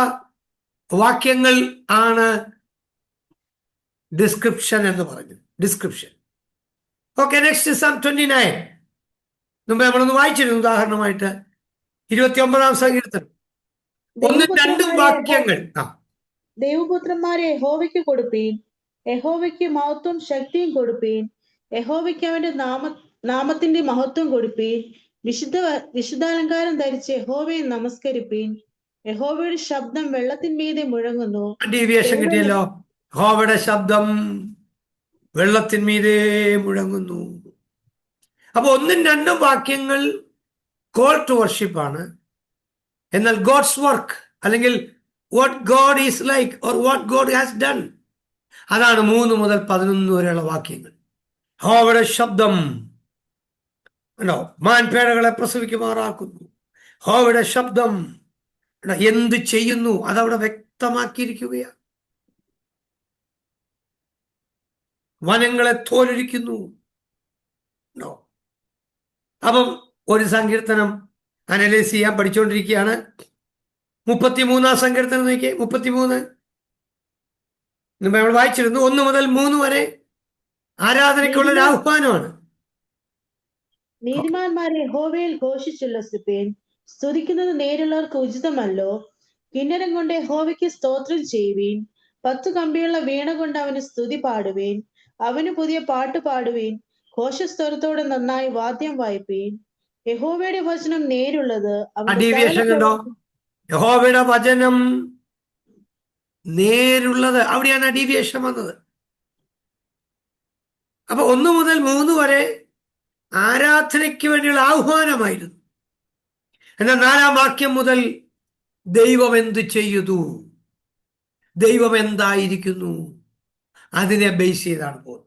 വാക്യങ്ങൾ ആണ് ഡിസ്ക്രിപ്ഷൻ എന്ന് പറഞ്ഞു. ഡിസ്ക്രിപ്ഷൻ. Okay, next Psalm 29. മുമ്പ് നമ്മളൊന്ന് വായിച്ചിരുന്നു. ഉദാഹരണമായിട്ട് 29-ാം സങ്കീർത്തനം 1-2 വാക്യങ്ങൾ. ദൈവപുത്രന്മാരെ യഹോവയ്ക്ക് കൊടുപ്പീൻ, യഹോവയ്ക്ക് മഹത്വം ശക്തിയും കൊടുപ്പീൻ. യഹോവയ്ക്ക് അവന്റെ നാമത്തിന്റെ മഹത്വം കൊടുപ്പീൻ. വിശുദ്ധാലങ്കാരം ധരിച്ച് യഹോവയെ നമസ്കരിപ്പീൻ. യഹോവയുടെ ശബ്ദം വെള്ളത്തിന്മീതെ മുഴങ്ങുന്നു. ഡീവിയേഷൻ കിട്ടിയല്ലോ. യഹോവയുടെ ശബ്ദം വെള്ളത്തിന്മീതെ മുഴങ്ങുന്നു. അപ്പൊ 1-2 വാക്യങ്ങൾ കോൾ ടു വർഷിപ്പ് ആണ്. എന്നാൽ ഗോഡ്സ് വർക്ക് അല്ലെങ്കിൽ what God is like or what God has done, അതാണ് 3 മുതൽ 11 വരെയുള്ള വാക്യങ്ങൾ. യഹോവയുടെ ശബ്ദം മാൻപേടകളെ പ്രസവിക്കുമാറാക്കുന്നു. യഹോവയുടെ ശബ്ദം എന്ത് ചെയ്യുന്നു അതവിടെ വ്യക്തമാക്കിയിരിക്കുകയാണ്. വനങ്ങളെ തോലൊരിക്കുന്നു. അപ്പം ഒരു സങ്കീർത്തനം അനലൈസ് ചെയ്യാൻ പഠിച്ചുകൊണ്ടിരിക്കുകയാണ്. 33-ാം സങ്കീർത്തനം നോക്കിയേ. 33 നമ്മൾ വായിച്ചിരുന്നു. 1 മുതൽ 3 വരെ ആരാധനയ്ക്കുള്ള ഒരു ആഹ്വാനമാണ്. നീതിമാന്മാരെ യഹോവയിൽ ഘോഷിച്ചുല്ലസിപ്പീൻ. സ്തുതിക്കുന്നത് നേരുള്ളവർക്ക് ഉചിതമല്ലോ. കിന്നരം കൊണ്ട് യഹോവയ്ക്ക് സ്തോത്രം ചെയ്യുവീൻ. 10 കമ്പിയുള്ള വീണ കൊണ്ട് അവന് സ്തുതി പാടുവീൻ. അവന് പുതിയ പാട്ട് പാടുവീൻ. ഘോഷസ്വരത്തോടെ നന്നായി വാദ്യം വായിപ്പീൻ. യഹോവയുടെ വചനം നേരുള്ളത്. യഹോവയുടെ വചനം നേരുള്ളത്. അവിടെയാണ് ഡീവിയേഷൻ വന്നത്. അപ്പൊ 1 മുതൽ 3 വരെ ആരാധനയ്ക്ക് വേണ്ടിയുള്ള ആഹ്വാനമായിരുന്നു. എന്നാൽ 4-ാം വാക്യം മുതൽ ദൈവം എന്ത് ചെയ്തു, ദൈവം എന്തായിരിക്കുന്നു, അതിനെ ബേസ് ചെയ്താണ് പോകുന്നത്.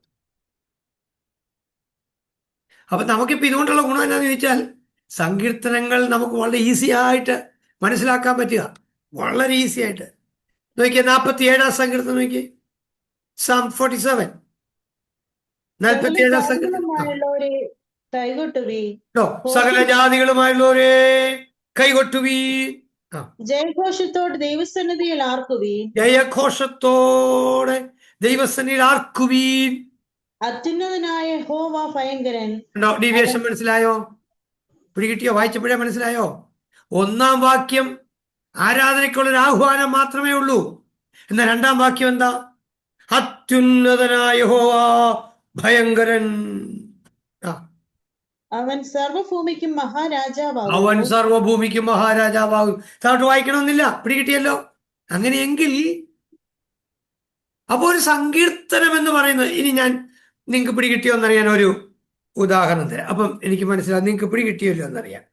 അപ്പൊ നമുക്കിപ്പോ ഇതുകൊണ്ടുള്ള ഗുണം എന്താണെന്ന് ചോദിച്ചാൽ, സങ്കീർത്തനങ്ങൾ നമുക്ക് വളരെ ഈസി ആയിട്ട് മനസ്സിലാക്കാൻ പറ്റുക. വളരെ ഈസി ആയിട്ട് നോക്കിയേ. 47-ാം സങ്കീർത്തനം നോക്കിയേ. Psalm 47. 47-ാം സങ്കീർത്തനം. സകല ജാതികളുമായുള്ളവരെ കൈകൊട്ടുവീൻ. ജയഘോഷത്തോടെ ദൈവസന്നിധിയിൽ ആർക്കുവീൻ. ജയഘോഷത്തോടെ ദൈവസന്നിധിയിൽ ആർക്കുവീൻ. അത്യുന്നതനായ യഹോവ ഭയങ്കരൻ. ഡീവിയേഷൻ മനസ്സിലായോ? പിടികിട്ടിയോ? വായിച്ചപ്പോഴേ മനസ്സിലായോ? 1-ാം വാക്യം ആരാധനയ്ക്കുള്ളൊരു ആഹ്വാനം മാത്രമേ ഉള്ളൂ. എന്നാൽ 2-ാം വാക്യം എന്താ? അത്യുന്നതനായ യഹോവ ഭയങ്കരൻ. അവൻ സർവഭൂമിക്കും മഹാരാജാവാകും. അവൻ സർവഭൂമിക്കും മഹാരാജാവാകും. താഴോട്ട് വായിക്കണമെന്നില്ല. പിടികിട്ടിയല്ലോ? അങ്ങനെയെങ്കിൽ അപ്പൊ ഒരു സങ്കീർത്തനം എന്ന് പറയുന്നത്, ഇനി ഞാൻ നിങ്ങൾക്ക് പിടികിട്ടിയോ എന്നറിയാൻ ഒരു ഉദാഹരണം തരാം. അപ്പം എനിക്ക് മനസ്സിലാവും നിങ്ങൾക്ക് പിടികിട്ടിയല്ലോ എന്നറിയാം.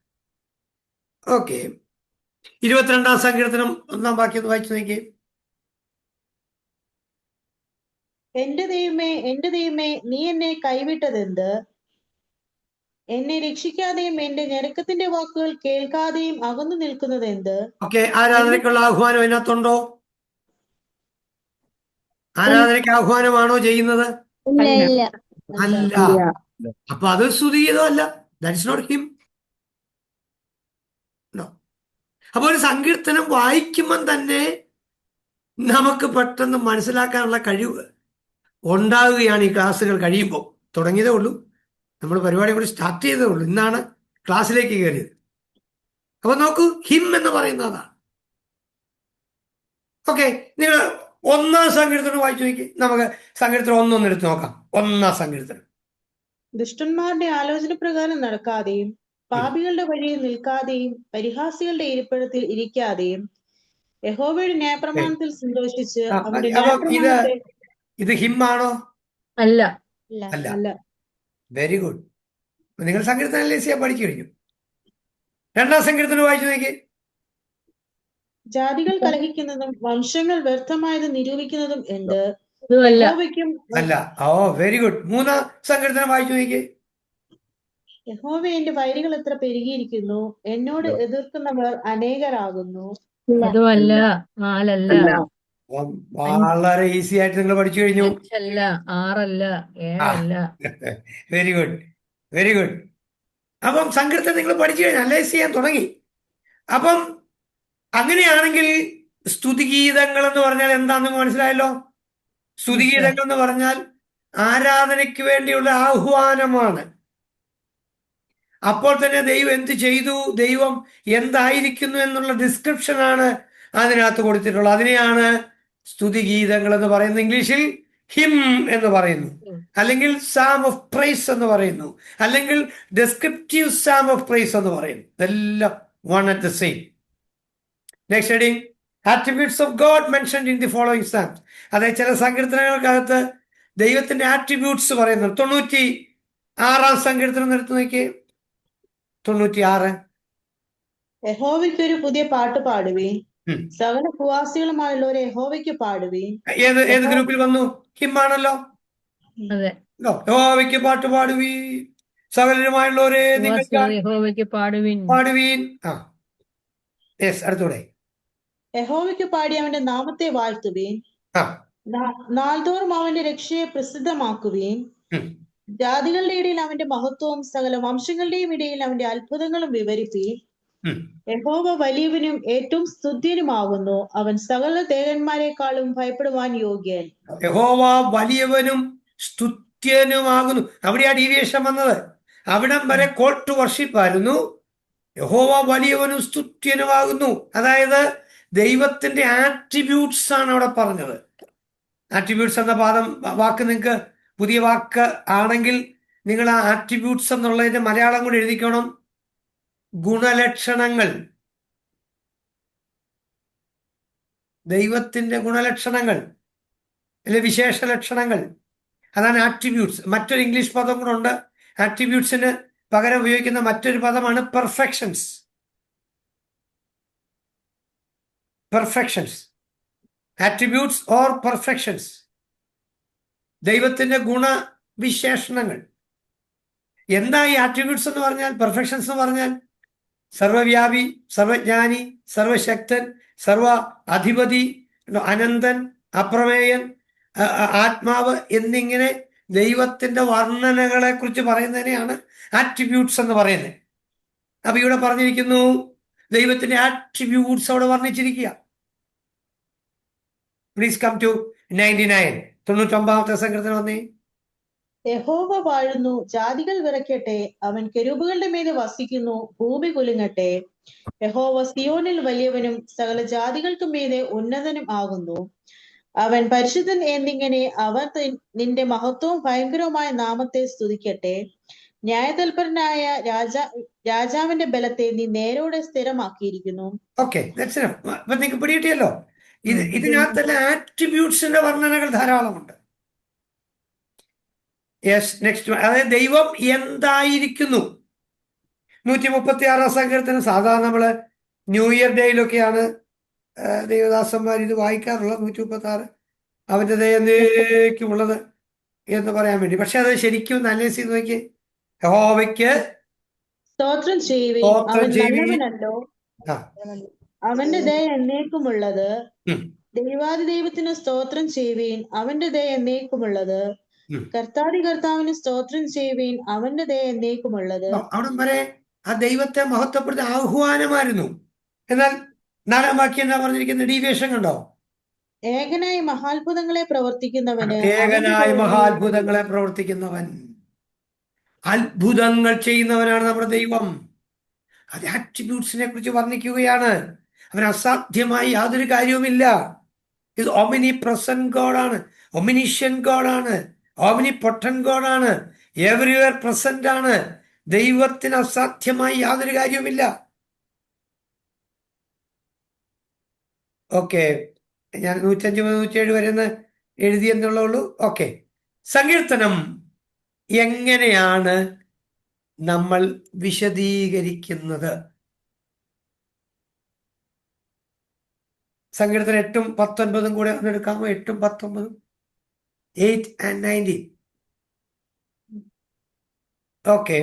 ഓക്കെ, 22-ാം സങ്കീർത്തനം 1-ാം വാക്യം വായിച്ചു നോക്കിയേ. എന്റെ ദൈവമേ, നീ എന്നെ കൈവിട്ടതെന്ത്? എന്നെ രക്ഷിക്കാതെയും എന്റെ ഞെരുക്കത്തിന്റെ വാക്കുകൾ കേൾക്കാതെയും അകന്നു നിൽക്കുന്നത് എന്ത്? ഓക്കെ, ആരാധനയ്ക്കുള്ള ആഹ്വാനം അതിനകത്തുണ്ടോ? ആരാധനയ്ക്ക് ആഹ്വാനമാണോ ചെയ്യുന്നത്? അല്ല. അല്ല. അപ്പൊ അത് സ്തുതിഗീതമല്ല. That's not him. അപ്പൊ ഒരു സങ്കീർത്തനം വായിക്കുമ്പം തന്നെ നമുക്ക് പെട്ടെന്ന് മനസ്സിലാക്കാനുള്ള കഴിവ് ഉണ്ടാവുകയാണ് ഈ ക്ലാസ്സുകൾ കഴിയുമ്പോൾ. തുടങ്ങിയതേ ഉള്ളൂ, നമ്മൾ പരിപാടി കൂടി സ്റ്റാർട്ട് ചെയ്തേ ഉള്ളൂ. ഇന്നാണ് ക്ലാസ്സിലേക്ക് കയറിയത്. അപ്പൊ നോക്കൂ, ഹിം എന്ന് പറയുന്നത് അതാണ്. ഓക്കെ, നിങ്ങൾ 1-ാം സങ്കീർത്തനം വായിച്ചു നോക്കി. നമുക്ക് സങ്കീർത്തനം 1 എടുത്ത് നോക്കാം. 1-ാം സങ്കീർത്തനം. ദുഷ്ടന്മാരുടെ ആലോചന പ്രകാരം നടക്കാതെയും പാപികളുടെ വഴിയിൽ നിൽക്കാതെയും പരിഹാസികളുടെ ഇരിപ്പിടത്തിൽ ഇരിക്കാതെയും യഹോവയുടെ ന്യായപ്രമാണത്തിൽ സന്തോഷിച്ച് അവന്റെ ന്യായപ്രമാണത്തെ ഇത് ഹിം ആണോ? അല്ല. അല്ല. അല്ല. Very good. നിങ്ങൾ സങ്കീർത്തനം ലേസിയ പഠിച്ചു കഴിഞ്ഞു. 2-ാം സങ്കീർത്തനം വായിച്ചു നോക്കി. ജാതികൾ കലഹിക്കുന്നതും വംശങ്ങൾ വ്യർത്ഥമായത് നിരൂപിക്കുന്നതും എന്ത്? ഇതുമല്ല. യഹോവയ്ക്കും അല്ല. ഓ വെരി ഗുഡ്. 3-ാം സങ്കീർത്തനം വായിച്ചു നോക്കി. യഹോവ എന്റെ വൈരികൾ എത്ര പെരുകിയിരിക്കുന്നു, എന്നോട് എതിർക്കുന്നവർ അനേകരാകുന്നു. അതുമല്ല. 4 വളരെ ഈസി ആയിട്ട് നിങ്ങൾ പഠിച്ചു കഴിഞ്ഞു. 5 6 7 വെരി ഗുഡ്, വെരി ഗുഡ്. അപ്പം സങ്കീർത്തനം നിങ്ങൾ പഠിച്ചു കഴിഞ്ഞു, അനലൈസ് ചെയ്യാൻ തുടങ്ങി. അപ്പം അങ്ങനെയാണെങ്കിൽ സ്തുതിഗീതങ്ങൾ എന്ന് പറഞ്ഞാൽ എന്താണെന്ന് മനസ്സിലായല്ലോ. സ്തുതിഗീതങ്ങൾ എന്ന് പറഞ്ഞാൽ ആരാധനയ്ക്ക് വേണ്ടിയുള്ള ആഹ്വാനമാണ്. അപ്പോൾ തന്നെ ദൈവം എന്ത് ചെയ്തു, ദൈവം എന്തായിരിക്കുന്നു എന്നുള്ള ഡിസ്ക്രിപ്ഷനാണ് അതിനകത്ത് കൊടുത്തിട്ടുള്ളത്. അതിനെയാണ് സ്തുതിഗീതങ്ങൾ എന്ന് പറയുന്നത്. ഇംഗ്ലീഷിൽ ഹിം എന്ന് പറയുന്നു, അല്ലെങ്കിൽ സാം ഓഫ് പ്രൈസ് എന്ന് പറയുന്നു, അല്ലെങ്കിൽ ഡെസ്ക്രിപ്റ്റീവ് സാം ഓഫ് പ്രൈസ് എന്ന് പറയുന്നു. ഇതെല്ലാം one at the same. Next heading, attributes of God mentioned in the following psalms. അതായത് ചില സങ്കീർത്തനങ്ങൾക്കകത്ത് ദൈവത്തിന്റെ ആട്രിബ്യൂട്ട്സ് പറയുന്നു. 96-ാം സങ്കീർത്തനം എടുത്തു നോക്കിയേ. 96. യഹോവയ്ക്കൊരു പുതിയ പാട്ട് പാടുവീൻ, സകല ഭൂവാസികളുമായുള്ളവരെ യഹോവയ്ക്ക് പാടുവീൻ. ഏത് ഗ്രൂപ്പിൽ വന്നു? ഹിം ആണല്ലോ. അതെ. യഹോവയ്ക്ക് പാട്ട് പാടുവീൻ, സകലരുമായുള്ളവരെ നിങ്ങൾ യഹോവയ്ക്ക് പാടുവിൻ. പാടുവീൻ. അടുത്തൂടെ. യഹോവയ്ക്ക് പാടി അവന്റെ നാമത്തെ വാഴ്ത്തുവീൻ, നാൾതോറും അവന്റെ രക്ഷയെ പ്രസിദ്ധമാക്കുവീൻ. ജാതികളുടെ ഇടയിൽ അവന്റെ മഹത്വവും സകല വംശങ്ങളുടെയും ഇടയിൽ അവന്റെ അത്ഭുതങ്ങളും വിവരിപ്പീൻ. യഹോവ വലിയവനും ഏറ്റവും സ്തുത്യനുമാകുന്നു, അവൻ സകല ദേവന്മാരെക്കാളും ഭയപ്പെടുവാൻ യോഗ്യൻ. യഹോവ വലിയവനും സ്തുത്യനുമാകുന്നു. അവിടെയാ ഡീവിയേഷൻ വന്നത്. അവിടം വരെ കോൾ ടു വർഷിപ്പ് ആയിരുന്നു. യഹോവ വലിയവനും സ്തുത്യനുമാകുന്നു, അതായത് ദൈവത്തിന്റെ ആട്രിബ്യൂട്ട്സ് ആണ് അവിടെ പറഞ്ഞത്. ആട്രിബ്യൂട്ട്സ് എന്ന വാക്ക് നിങ്ങൾക്ക് പുതിയ വാക്ക് ആണെങ്കിൽ നിങ്ങൾ ആ ആട്രിബ്യൂട്ട്സ് എന്നുള്ളതിന്റെ മലയാളം കൂടി എഴുതിക്കണം. ഗുണലക്ഷണങ്ങൾ, ദൈവത്തിന്റെ ഗുണലക്ഷണങ്ങൾ അല്ലെ വിശേഷ ലക്ഷണങ്ങൾ, അതാണ് ആട്രിബ്യൂട്ട്സ്. മറ്റൊരു ഇംഗ്ലീഷ് പദം കൂടെ ഉണ്ട് ആട്രിബ്യൂട്ട്സിന് പകരം ഉപയോഗിക്കുന്ന മറ്റൊരു പദമാണ് perfections. Perfections, attributes or perfections, ദൈവത്തിന്റെ ഗുണവിശേഷണങ്ങൾ. എന്താ ഈ ആട്രിബ്യൂട്ട്സ് എന്ന് പറഞ്ഞാൽ? പെർഫെക്ഷൻസ് എന്ന് പറഞ്ഞാൽ സർവവ്യാപി, സർവജ്ഞാനി, സർവശക്തൻ, സർവ അധിപതി, അനന്തൻ, അപ്രമേയൻ, ആത്മാവ് എന്നിങ്ങനെ ദൈവത്തിന്റെ വർണ്ണനകളെ കുറിച്ച് പറയുന്നതിനെയാണ് ആട്രിബ്യൂട്ട്സ് എന്ന് പറയുന്നത്. അപ്പൊ ഇവിടെ പറഞ്ഞിരിക്കുന്നു ദൈവത്തിന്റെ ആട്രിബ്യൂട്ട്സ് അവിടെ വർണ്ണിച്ചിരിക്കുക. പ്ലീസ് കം ടു 99, 99-ാമത്തെ സങ്കീർത്തനം വന്നേ. യഹോവ വാഴുന്നു, ജാതികൾ വിറയ്ക്കട്ടെ, അവൻ കെരൂബുകളുടെ മീതെ വസിക്കുന്നു, ഭൂമി കുലുങ്ങട്ടെ. യഹോവ സിയോനിൽ വലിയവനും സകല ജാതികൾക്കും മീതെ ഉന്നതനും ആകുന്നു, അവൻ പരിശുദ്ധൻ എന്നിങ്ങനെ അവർ നിന്റെ മഹത്വവും ഭയങ്കരവുമായ നാമത്തെ സ്തുതിക്കട്ടെ. ന്യായതൽപരനായ രാജാവിന്റെ ബലത്തെ നീ നേരോടെ സ്ഥിരമാക്കിയിരിക്കുന്നു. ഓക്കെ, നിങ്ങൾക്ക് പിടികിട്ടിയല്ലോ. ഇതിനകത്തെല്ലാം ആട്രിബ്യൂട്ട്സിന്റെ വർണ്ണനകൾ ധാരാളമുണ്ട്. Yes, next. അതായത് ദൈവം എന്തായിരിക്കുന്നു. 136-ാം സങ്കീർത്തനം സാധാരണ നമ്മള് ന്യൂ ഇയർ ഡേയിലൊക്കെയാണ് ദൈവദാസന്മാർ ഇത് വായിക്കാറുള്ളത്. 136 അവന്റെ ദയനേക്കുമുള്ളത് എന്ന് പറയാൻ വേണ്ടി. പക്ഷെ അത് ശരിക്കും അനലൈസ് ചെയ്ത് നോക്കി. യഹോവയ്ക്ക് സ്തോത്രം ചെയ്യുവീൻ, അവൻ നല്ലവനല്ലോ, അവന്റെ ദയ എന്നേക്കുമുള്ളത്. ദൈവാദിദൈവത്തിന് സ്തോത്രം ചെയ്യുവീൻ, അവന്റെ ദയ എന്നേക്കുമുള്ളത്. ഉം. കർത്താദി കർത്താവിന് സ്തോത്രം ചെയ്യുവീൻ, അവന്റെ ദയ എന്നേക്കുമുള്ളത്. അവിടെ വരെ ആ ദൈവത്തെ മഹത്വപ്പെടുത്തി ആഹ്വാനമായിരുന്നു. എന്നാൽ 4-ാം വാക്യം എന്താ പറഞ്ഞിരിക്കുന്ന ഡീവിയേഷൻ കണ്ടോ? ഏകനായി മഹാത്ഭുതങ്ങളെ പ്രവർത്തിക്കുന്നവന് ഏകനായ മഹാത്ഭുതങ്ങളെ പ്രവർത്തിക്കുന്നവൻ, അത്ഭുതങ്ങൾ ചെയ്യുന്നവനാണ് നമ്മുടെ ദൈവം. അത് ആട്രിബ്യൂട്ട്സിനെ കുറിച്ച് വർണ്ണിക്കുകയാണ്. അവൻ അസാധ്യമായി യാതൊരു കാര്യവുമില്ല. ഇത് ഒമിനി പ്രസന്റ് ഗോഡാണ്, ഒമിനിഷ്യൻ ഗോഡാണ്, ഓമിനി പൊട്ടൻ ഗോഡാണ്, എവരിവെയർ പ്രസന്റ് ആണ്. ദൈവത്തിന് അസാധ്യമായി യാതൊരു കാര്യവുമില്ല. ഓക്കെ, ഞാൻ 105 മുതൽ 107 വരെ എഴുതിയെന്നുള്ളൂ. ഓക്കെ, സങ്കീർത്തനം എങ്ങനെയാണ് നമ്മൾ വിശദീകരിക്കുന്നത്? സങ്കീർത്തനം 8ഉം 19ഉം കൂടെ ഒന്ന് എടുക്കാമോ? 8ഉം 19ഉം 8 and 19. ഓക്കെ,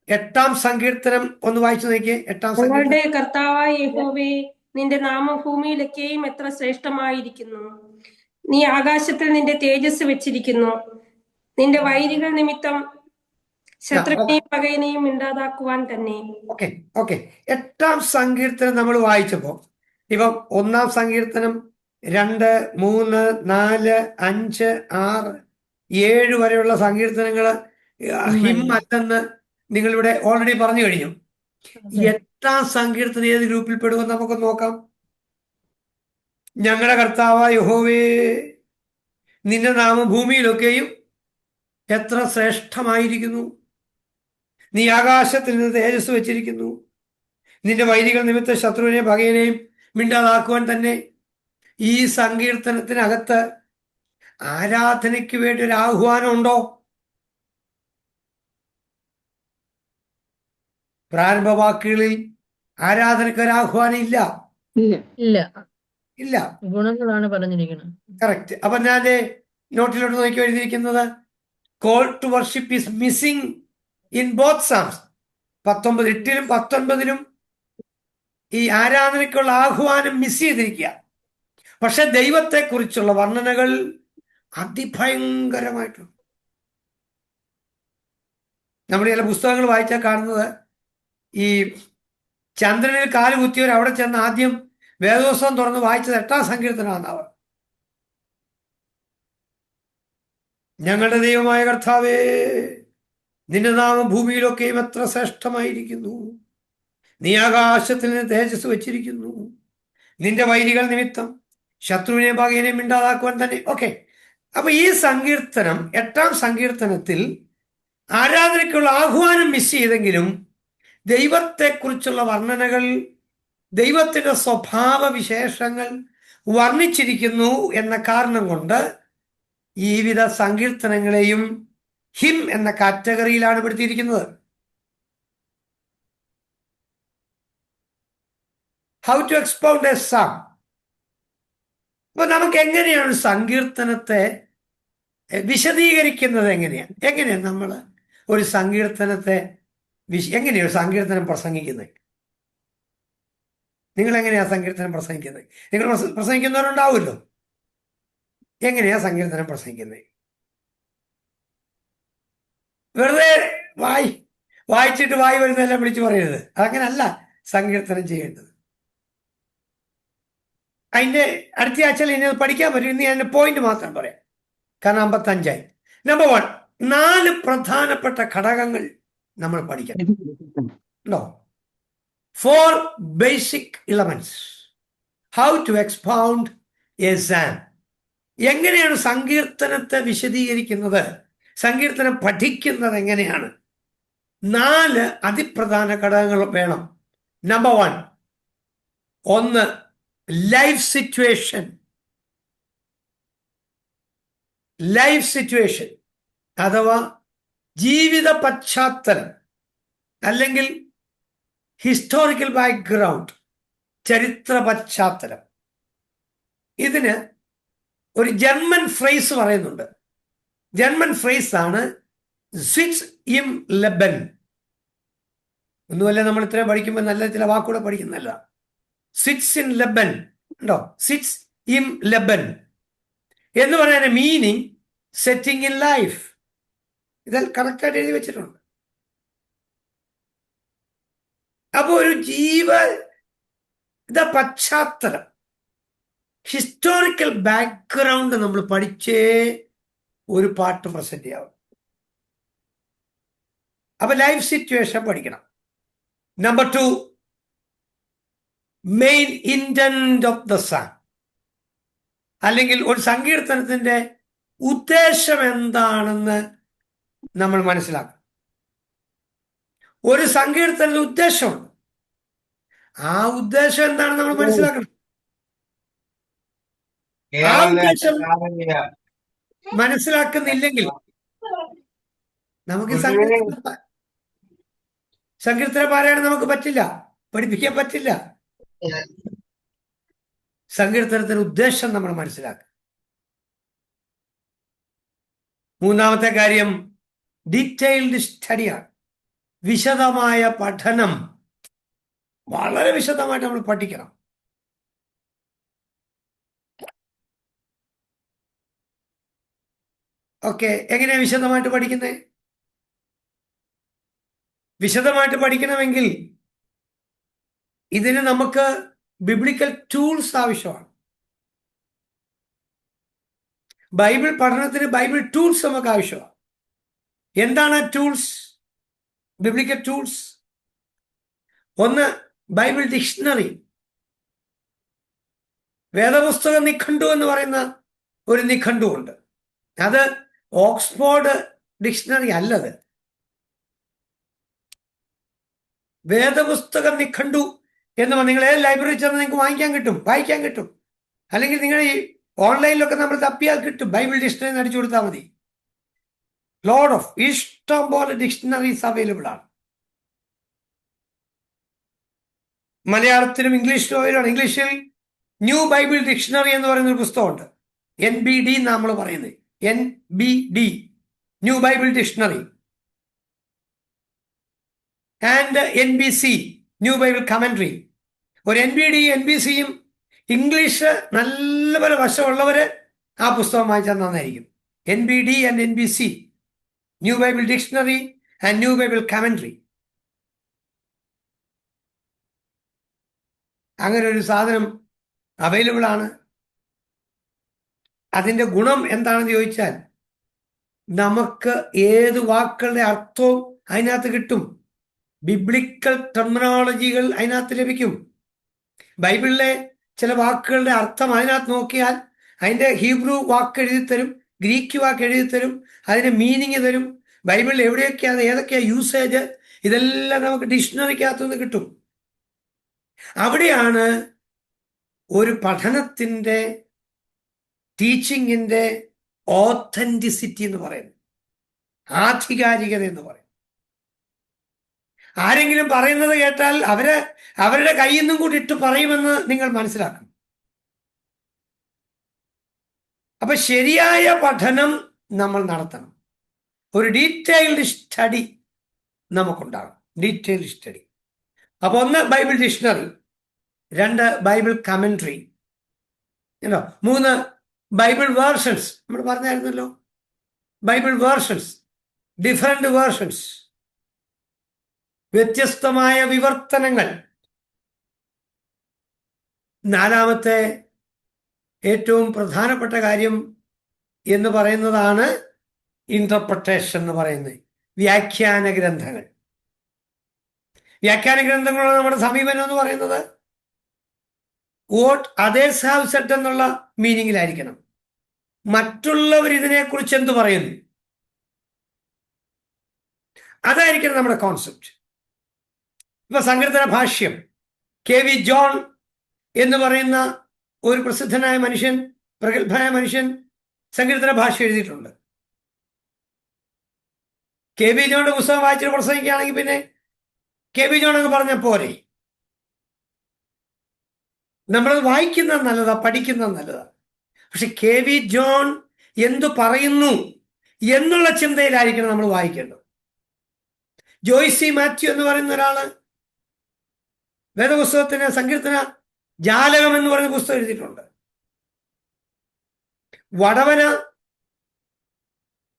8ാം സങ്കീർത്തനം ഒന്ന് വായിച്ചു നോക്കിയേ. 8ാം ഞങ്ങളുടെ സങ്കീർത്തനം. കർത്താവായ യഹോവേ, നിന്റെ നാമം ഭൂമിയിലൊക്കെയും എത്ര ശ്രേഷ്ഠമായിരിക്കുന്നു. നീ ആകാശത്തിൽ നിന്റെ തേജസ് വെച്ചിരിക്കുന്നു. നിന്റെ വൈരികൾ നിമിത്തം ശത്രുവിനെയും പകയനെയും ഇണ്ടാതാക്കുവാൻ തന്നെ. ഓക്കെ ഓക്കെ 8ാം സങ്കീർത്തനം നമ്മൾ വായിച്ചപ്പോ ഇപ്പം 1ാം സങ്കീർത്തനം 2, 3, 4, 5, 6, 7 വരെയുള്ള സങ്കീർത്തനങ്ങള് ഹിം അല്ലെന്ന് നിങ്ങളിവിടെ ഓൾറെഡി പറഞ്ഞു കഴിഞ്ഞു. 8ാം സങ്കീർത്തനം ഏത് ഗ്രൂപ്പിൽ പെടുമെന്ന് നമുക്ക് നോക്കാം. ഞങ്ങളുടെ കർത്താവായ യഹോവേ, നിന്റെ നാമം ഭൂമിയിലൊക്കെയും എത്ര ശ്രേഷ്ഠമായിരിക്കുന്നു. നീ ആകാശത്തിൽ നിന്ന് തേജസ് വെച്ചിരിക്കുന്നു. നിന്റെ വൈരികൾ നിമിത്തം ശത്രുവിനെയും പകയനെയും മിണ്ടാതാക്കുവാൻ തന്നെ. ഈ സങ്കീർത്തനത്തിനകത്ത് ആരാധനയ്ക്ക് വേണ്ടി ഒരു ആഹ്വാനം ഉണ്ടോ? പ്രാരംഭ വാക്കുകളിൽ ആരാധനയ്ക്ക് ഒരു ആഹ്വാനം ഇല്ല. ഇല്ല, ഇല്ല, ഗുണങ്ങളാണ് പറഞ്ഞിരിക്കുന്നത്. കറക്റ്റ്. അപ്പൊ ഞാൻ നോട്ടിലോട്ട് നോക്കി എഴുതിയിരിക്കുന്നത് call to worship is missing in both psalms. 8ലും 19ലും ഈ ആരാധനയ്ക്കുള്ള ആഹ്വാനം മിസ് ചെയ്തിരിക്കുക. പക്ഷെ ദൈവത്തെക്കുറിച്ചുള്ള വർണ്ണനകൾ അതിഭയങ്കരമായിട്ടുണ്ട്. നമ്മൾ ചില പുസ്തകങ്ങൾ വായിച്ചാൽ കാണുന്നത് ഈ ചന്ദ്രനിൽ കാല് കുത്തിയവർ അവിടെ ചെന്ന് ആദ്യം വേദോത്സവം തുറന്ന് വായിച്ചത് 8ാം സങ്കീർത്തനമാണ് അവർ. ഞങ്ങളുടെ ദൈവമായ കർത്താവേ, നിന്റെ നാമം ഭൂമിയിലൊക്കെയും എത്ര ശ്രേഷ്ഠമായിരിക്കുന്നു. നീ ആകാശത്തിൽ നിന്ന് തേജസ് വെച്ചിരിക്കുന്നു. നിന്റെ വൈരികൾ നിമിത്തം ശത്രുവിനെ പകയനെ മിണ്ടാതാക്കുവാൻ തന്നെ. ഓക്കെ, അപ്പൊ ഈ സങ്കീർത്തനം 8ാം സങ്കീർത്തനത്തിൽ ആരാധനയ്ക്കുള്ള ആഹ്വാനം മിസ് ചെയ്തെങ്കിലും ദൈവത്തെക്കുറിച്ചുള്ള വർണ്ണനകൾ, ദൈവത്തിന്റെ സ്വഭാവ വിശേഷങ്ങൾ വർണ്ണിച്ചിരിക്കുന്നു എന്ന കാരണം കൊണ്ട് ഈ വിധ സങ്കീർത്തനങ്ങളെയും ഹിം എന്ന കാറ്റഗറിയിലാണ് പെടുത്തിയിരിക്കുന്നത്. How to expound a song. അപ്പൊ നമുക്ക് എങ്ങനെയാണ് സങ്കീർത്തനത്തെ വിശദീകരിക്കുന്നത്? എങ്ങനെയാണ് നമ്മൾ ഒരു സങ്കീർത്തനത്തെ എങ്ങനെയാണ് സങ്കീർത്തനം പ്രസംഗിക്കുന്നത്? നിങ്ങൾ എങ്ങനെയാ സങ്കീർത്തനം പ്രസംഗിക്കുന്നത്? നിങ്ങൾ പ്രസംഗിക്കുന്നവരുണ്ടാവുമല്ലോ. എങ്ങനെയാ സങ്കീർത്തനം പ്രസംഗിക്കുന്നത്? വെറുതെ വായിച്ചിട്ട് വായി വരുന്നതെല്ലാം വിളിച്ചു പറയരുത്. അതങ്ങനല്ല സങ്കീർത്തനം ചെയ്യേണ്ടത്. അതിന്റെ അടുത്ത ആഴ്ചയിൽ ഇനി അത് പഠിക്കാൻ പറ്റും. ഇനി അതിന്റെ പോയിന്റ് മാത്രം പറയാം, കാരണം 55. നമ്പർ 1, 4 പ്രധാനപ്പെട്ട ഘടകങ്ങൾ നമ്മൾ പഠിക്കണം. ഉണ്ടോ? 4 basic elements. How to expound a psalm. എങ്ങനെയാണ് സങ്കീർത്തനത്തെ വിശദീകരിക്കുന്നത്? സങ്കീർത്തനം പഠിക്കുന്നത് എങ്ങനെയാണ്? 4 അതിപ്രധാന ഘടകങ്ങൾ വേണം. Number 1, life situation. Life situation അഥവാ ജീവിത പശ്ചാത്തലം, അല്ലെങ്കിൽ ഹിസ്റ്റോറിക്കൽ ബാക്ക്ഗ്രൗണ്ട്, ചരിത്ര പശ്ചാത്തലം. ഇതിന് ഒരു ജർമ്മൻ ഫ്രേസ് പറയുന്നുണ്ട്. ജർമ്മൻ ഫ്രേസ് ആണ് സ്വിറ്റ്സ് ഇം ലെബൻ. ഒന്നുമല്ല, നമ്മൾ ഇത്രയും പഠിക്കുമ്പോൾ നല്ല ചില വാക്കുകൂടെ പഠിക്കുന്നല്ല. സ്വിറ്റ്സ് ഇൻ ലെബൻ ഉണ്ടോ? സ്വിറ്റ്സ് ഇം ലബൻ എന്ന് പറയുന്ന മീനിങ് സെറ്റിംഗ് ഇൻ ലൈഫ്. ഇതിൽ കണക്കായിട്ട് എഴുതി വെച്ചിട്ടുണ്ട്. അപ്പോൾ ഒരു ജീവിത പശ്ചാത്തലം, ഹിസ്റ്റോറിക്കൽ ബാക്ക്ഗ്രൗണ്ട് നമ്മൾ പഠിച്ചേ ഒരു പാട്ട് പ്രസന്റ് ചെയ്യാവും. അപ്പൊ ലൈഫ് സിറ്റുവേഷൻ പഠിക്കണം. Number 2, main intent of the song, അല്ലെങ്കിൽ ഒരു സങ്കീർത്തനത്തിന്റെ ഉദ്ദേശം എന്താണെന്ന് നമ്മൾ മനസ്സിലാക്കണം. ഒരു സങ്കീർത്തനത്തിന്റെ ഉദ്ദേശമുണ്ട്. ആ ഉദ്ദേശം എന്താണെന്ന് നമ്മൾ മനസ്സിലാക്കണം. ആ ഉദ്ദേശം മനസ്സിലാക്കുന്നില്ലെങ്കിൽ നമുക്ക് സങ്കീർത്തന പാരായണം നമുക്ക് പറ്റില്ല, പഠിപ്പിക്കാൻ പറ്റില്ല. സങ്കീർത്തനത്തിന്റെ ഉദ്ദേശം നമ്മൾ മനസ്സിലാക്കുക. മൂന്നാമത്തെ കാര്യം ഡീറ്റെയിൽഡ് സ്റ്റഡിയാണ്. വിശദമായ പഠനം, വളരെ വിശദമായിട്ട് നമ്മൾ പഠിക്കണം. ഓക്കെ, എങ്ങനെയാ വിശദമായിട്ട് പഠിക്കുന്നത്? വിശദമായിട്ട് പഠിക്കണമെങ്കിൽ ഇതിന് നമുക്ക് ബിബ്ലിക്കൽ ടൂൾസ് ആവശ്യമാണ്. ബൈബിൾ പഠനത്തിന് ബൈബിൾ ടൂൾസ് നമുക്ക് ആവശ്യമാണ്. എന്താണ് ടൂൾസ്? Biblical tools. ഒന്ന്, ബൈബിൾ ഡിക്ഷണറി. വേദപുസ്തക നിഘണ്ടു എന്ന് പറയുന്ന ഒരു നിഘണ്ടു ഉണ്ട്. അത് ഓക്സ്ഫോർഡ് ഡിക്ഷണറി അല്ലത്. വേദപുസ്തക നിഘണ്ടു എന്ന് നിങ്ങൾ ഏത് ലൈബ്രറി ചെന്ന് നിങ്ങൾക്ക് വായിക്കാൻ കിട്ടും. അല്ലെങ്കിൽ നിങ്ങൾ ഈ ഓൺലൈനിലൊക്കെ നമ്മൾ തപ്പിയാൽ കിട്ടും. ബൈബിൾ ഡിക്ഷണറി അടിച്ചു കൊടുത്താൽ മതി. ലോഡ് ഓഫ് ഇഷ്ടം പോലെ ഡിക്ഷണറീസ് അവൈലബിൾ ആണ്. മലയാളത്തിലും ഇംഗ്ലീഷിലും അവൈലബിൾ. ഇംഗ്ലീഷിൽ ന്യൂ ബൈബിൾ ഡിക്ഷണറി എന്ന് പറയുന്ന ഒരു പുസ്തകമുണ്ട്. NBD നമ്മൾ പറയുന്നത്. NBD, new Bible dictionary. And NBC, new Bible commentary. ഒരു NBD NBCയും ഇംഗ്ലീഷ് നല്ലപോലെ വശമുള്ളവര് ആ പുസ്തകം വായിച്ചാൽ നന്നായിരിക്കും. NBD and NBC, new Bible dictionary and new Bible commentary. അങ്ങനെ ഒരു സാധനം അവൈലബിൾ ആണ്. അതിൻ്റെ ഗുണം എന്താണെന്ന് ചോദിച്ചാൽ നമുക്ക് ഏത് വാക്കുകളുടെ അർത്ഥവും അതിനകത്ത് കിട്ടും. ബിബ്ലിക്കൽ ടെർമിനോളജികൾ അതിനകത്ത് ലഭിക്കും. ബൈബിളിലെ ചില വാക്കുകളുടെ അർത്ഥം അതിനകത്ത് നോക്കിയാൽ അതിൻ്റെ ഹീബ്രു വാക്ക് എഴുതി തരും, ഗ്രീക്ക് വാക്ക് എഴുതി തരും, അതിന് മീനിങ് തരും. ബൈബിളിൽ എവിടെയൊക്കെയാണ്, ഏതൊക്കെയാണ് യൂസേജ്, ഇതെല്ലാം നമുക്ക് ഡിക്ഷണറിക്കകത്തുനിന്ന് കിട്ടും. അവിടെയാണ് ഒരു പഠനത്തിൻ്റെ, ടീച്ചിങ്ങിൻ്റെ ഓത്തന്റിസിറ്റി എന്ന് പറയുന്നത്, ആധികാരികത എന്ന് പറയും. ആരെങ്കിലും പറയുന്നത് കേട്ടാൽ അവരുടെ കയ്യിൽ നിന്നും കൂടി ഇട്ട് പറയുമെന്ന് നിങ്ങൾ മനസ്സിലാക്കണം. അപ്പൊ ശരിയായ പഠനം നമ്മൾ നടത്തണം. ഒരു ഡീറ്റെയിൽഡ് സ്റ്റഡി നമുക്കുണ്ടാകും. Detailed study. അപ്പൊ ഒന്ന്, Bible dictionary. 2, Bible commentary. 3, Bible versions. നമ്മൾ പറഞ്ഞായിരുന്നല്ലോ, ബൈബിൾ വേർഷൻസ്, ഡിഫറെന്റ് വേർഷൻസ്, വ്യത്യസ്തമായ വിവർത്തനങ്ങൾ. 4മത്തെ ഏറ്റവും പ്രധാനപ്പെട്ട കാര്യം എന്ന് പറയുന്നതാണ് ഇന്റർപ്രിട്ടേഷൻ എന്ന് പറയുന്നത്, വ്യാഖ്യാന ഗ്രന്ഥങ്ങൾ. വ്യാഖ്യാന ഗ്രന്ഥങ്ങളുടെ നമ്മുടെ സമീപനം എന്ന് പറയുന്നത് വാട്ട് അതേഴ്സ് ഹാവ് സെഡ് എന്നുള്ള മീനിങ്ങിലായിരിക്കണം. മറ്റുള്ളവർ ഇതിനെക്കുറിച്ച് എന്ത് പറയുന്നു, അതായിരിക്കണം നമ്മുടെ കോൺസെപ്റ്റ്. ഇപ്പൊ സങ്കീർത്തന ഭാഷ്യം, KV ജോൺ എന്ന് പറയുന്ന ഒരു പ്രസിദ്ധനായ മനുഷ്യൻ, പ്രഗത്ഭനായ മനുഷ്യൻ സങ്കീർത്തന ഭാഷ്യം എഴുതിയിട്ടുണ്ട്. KV ജോണിന്റെ പുസ്തകം വായിച്ചിട്ട് പ്രസംഗിക്കുകയാണെങ്കിൽ പിന്നെ KV ജോൺ എന്ന് പറഞ്ഞ പോരെ. നമ്മളത് വായിക്കുന്നത് നല്ലതാ, പഠിക്കുന്നത് നല്ലതാ. പക്ഷെ KV ജോൺ എന്തു പറയുന്നു എന്നുള്ള ചിന്തയിലായിരിക്കണം നമ്മൾ വായിക്കേണ്ടത്. ജോയ്സി മാത്യു എന്ന് പറയുന്ന ഒരാള് വേദപുസ്തകത്തിന് സങ്കീർത്തന ജാലകം എന്ന് പറയുന്ന പുസ്തകം എഴുതിയിട്ടുണ്ട്. വടവന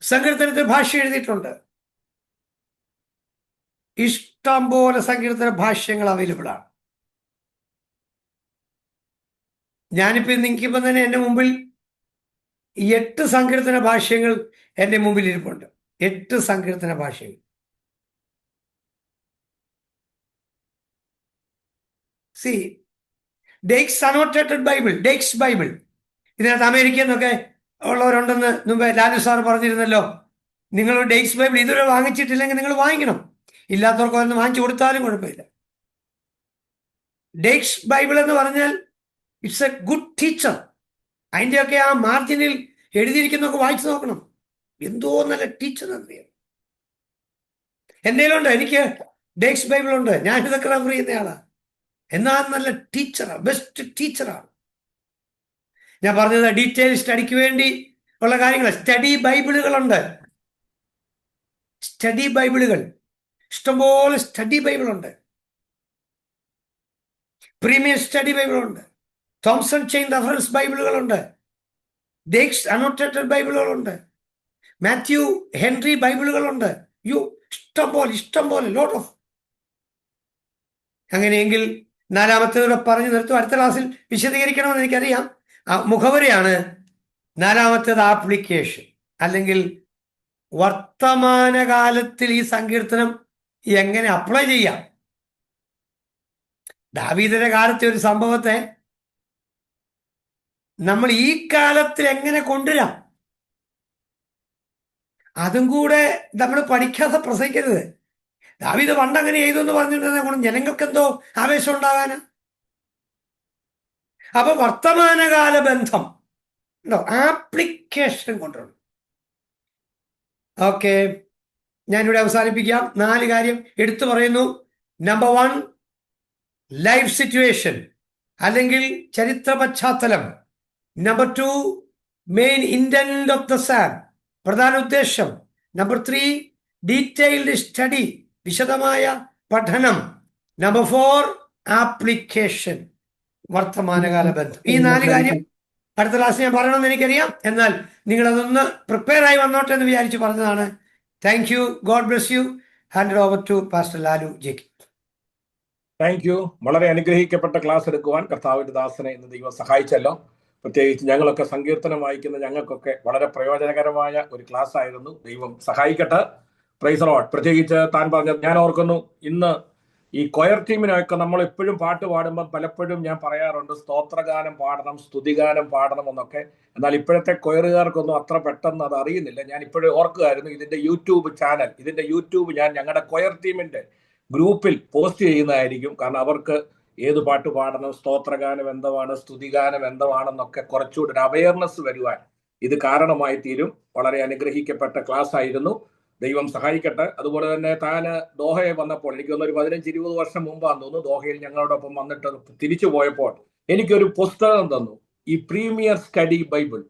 സങ്കീർത്തനത്തിൽ ഭാഷ എഴുതിയിട്ടുണ്ട്. ഇഷ്ടം പോലെ സങ്കീർത്തന ഭാഷ്യങ്ങൾ അവൈലബിൾ ആണ്. ഞാനിപ്പോ നിൽക്കുമ്പോൾ തന്നെ എൻ്റെ മുമ്പിൽ 8 സങ്കീർത്തന ഭാഷ്യങ്ങൾ എൻ്റെ മുമ്പിൽ ഇരിപ്പുണ്ട്. 8 സങ്കീർത്തന ഭാഷ്യങ്ങൾ. സി Dake's annotated Bible, Dake's Bible. ഇതിനകത്ത് അമേരിക്കയിൽ നിന്നൊക്കെ ഉള്ളവരുണ്ടെന്ന് മുമ്പ് ലാലു സാർ പറഞ്ഞിരുന്നല്ലോ. നിങ്ങൾ ഡേക്സ് ബൈബിൾ ഇതുവരെ വാങ്ങിച്ചിട്ടില്ലെങ്കിൽ നിങ്ങൾ വാങ്ങിക്കണം. ഇല്ലാത്തവർക്ക് ഒന്ന് വാങ്ങിച്ചു കൊടുത്താലും കുഴപ്പമില്ല. ഡേക്സ് ബൈബിൾ എന്ന് പറഞ്ഞാൽ ഇറ്റ്സ് എ ഗുഡ് ടീച്ചർ. അതിൻ്റെയൊക്കെ ആ മാർജിനിൽ എഴുതിയിരിക്കുന്നൊക്കെ വായിച്ചു നോക്കണം. എന്തോ നല്ല ടീച്ചർ അറിയാം. എന്തെങ്കിലും ഉണ്ട്, എനിക്ക് ഡേക്സ് ബൈബിൾ ഉണ്ട്, ഞാൻ ഇതൊക്കെ റെഫർ ചെയ്യുന്നയാളാണ്. എന്നാൽ നല്ല ടീച്ചറാണ്, ബെസ്റ്റ് ടീച്ചറാണ്. ഞാൻ പറഞ്ഞത് ഡീറ്റെയിൽ സ്റ്റഡിക്ക് വേണ്ടി ഉള്ള കാര്യങ്ങൾ. സ്റ്റഡി ബൈബിളുകളുണ്ട്, സ്റ്റഡി ബൈബിളുകൾ ഇഷ്ടംപോലെ സ്റ്റഡി ബൈബിളുണ്ട്. പ്രീമിയർ സ്റ്റഡി ബൈബിളുണ്ട്, തോംസൺ ചെയിൻ റെഫറൻസ് ബൈബിളുകളുണ്ട്, ഡേക്സ് അനോട്ടേറ്റഡ് ബൈബിളുകളുണ്ട്, മാത്യു ഹെൻറി ബൈബിളുകളുണ്ട്. ഇഷ്ടംപോലെ ലോട്ട് ഓഫ്. അങ്ങനെയെങ്കിൽ 4-ാമത്തേതൂടെ പറഞ്ഞു നിർത്തും. അടുത്ത ക്ലാസ്സിൽ വിശദീകരിക്കണമെന്ന് എനിക്കറിയാം. മുഖവരിയാണ് 4-ാമത്തേത് ആപ്ലിക്കേഷൻ, അല്ലെങ്കിൽ വർത്തമാനകാലത്തിൽ ഈ സങ്കീർത്തനം എങ്ങനെ അപ്ലൈ ചെയ്യാം. ദാവീദിന്റെ കാലത്തെ ഒരു സംഭവത്തെ നമ്മൾ ഈ കാലത്തിൽ എങ്ങനെ കൊണ്ടുവരാം, അതും കൂടെ നമ്മൾ പഠിക്കാതെ പ്രസംഗിക്കരുത്. ദാവീദ് പണ്ടങ്ങനെ ചെയ്തു എന്ന് പറഞ്ഞിട്ടുണ്ടെങ്കിൽ ജനങ്ങൾക്ക് എന്തോ ആവേശം ഉണ്ടാകാന്. അപ്പൊ വർത്തമാനകാല ബന്ധം ഉണ്ടോ, ആപ്ലിക്കേഷൻ കൊണ്ടുവരണം. ഓക്കെ, ഞാനിവിടെ അവസാനിപ്പിക്കാം. 4 കാര്യം എടുത്തു പറയുന്നു. നമ്പർ 1, ലൈഫ് സിറ്റുവേഷൻ അല്ലെങ്കിൽ ചരിത്ര പശ്ചാത്തലം. Number 2, main intent of the Sam, പ്രധാന ഉദ്ദേശം. നമ്പർ 3, ഡീറ്റെയിൽഡ് സ്റ്റഡി, വിശദമായ പഠനം. നമ്പർ 4, ആപ്ലിക്കേഷൻ, വർത്തമാനകാല ബന്ധം. ഈ 4 കാര്യം അടുത്ത ക്ലാസ് ഞാൻ പറയണമെന്ന് എനിക്കറിയാം. എന്നാൽ നിങ്ങളതൊന്ന് പ്രിപ്പയർ ആയി വന്നോട്ടെ എന്ന് വിചാരിച്ച് പറഞ്ഞതാണ്. Thank you. God bless you. Hand over to pastor Lalu Jacky. Thank you. വളരെ അനുഗ്രഹിക്കപ്പെട്ട ക്ലാസ് എടുക്കുവാൻ കർത്താവിന്റെ ദാസനെ ഇന്ന് ദൈവം സഹായിച്ചല്ലോ. പ്രത്യേകിച്ച് ഞങ്ങളൊക്കെ സങ്കീർത്തനം വായിക്കുന്ന ഞങ്ങൾക്കൊക്കെ വളരെ പ്രയോജനകരമായ ഒരു ക്ലാസ് ആയിരുന്നു. ദൈവം സഹായിക്കട്ടെ. Praise the Lord. പ്രത്യേകിച്ച് താൻ പറഞ്ഞത് ഞാൻ ഓർക്കുന്നു, ഇന്ന് ഈ കൊയർ ടീമിനൊക്കെ നമ്മൾ എപ്പോഴും പാട്ട് പാടുമ്പോൾ പലപ്പോഴും ഞാൻ പറയാറുണ്ട് സ്തോത്രഗാനം പാടണം, സ്തുതിഗാനം പാടണം എന്നൊക്കെ. എന്നാൽ ഇപ്പോഴത്തെ കൊയറുകാർക്കൊന്നും അത്ര പെട്ടെന്ന് അത് അറിയുന്നില്ല. ഞാൻ ഇപ്പോഴും ഓർക്കുകയായിരുന്നു, ഇതിന്റെ യൂട്യൂബ് ചാനൽ, ഇതിന്റെ യൂട്യൂബ് ഞാൻ ഞങ്ങളുടെ കൊയർ ടീമിന്റെ ഗ്രൂപ്പിൽ പോസ്റ്റ് ചെയ്യുന്നതായിരിക്കും. കാരണം അവർക്ക് ഏത് പാട്ട് പാടണം, സ്തോത്രഗാനം എന്താണ്, സ്തുതിഗാനം എന്താണെന്നൊക്കെ കുറച്ചുകൂടി ഒരു അവയർനെസ് വരുവാൻ ഇത് കാരണമായി തീരും. വളരെ അനുഗ്രഹിക്കപ്പെട്ട ക്ലാസ് ആയിരുന്നു. ദൈവം സഹായിക്കട്ടെ. അതുപോലെ തന്നെ താൻ ദോഹയിൽ വന്നപ്പോൾ, എനിക്കൊന്ന് ഒരു 15-20 വർഷം മുമ്പാന്ന് തോന്നുന്നു, ദോഹയിൽ ഞങ്ങളോടൊപ്പം വന്നിട്ട് തിരിച്ചു പോയപ്പോൾ എനിക്കൊരു പുസ്തകം തന്നു, ഈ പ്രീമിയർ സ്റ്റഡി ബൈബിൾ.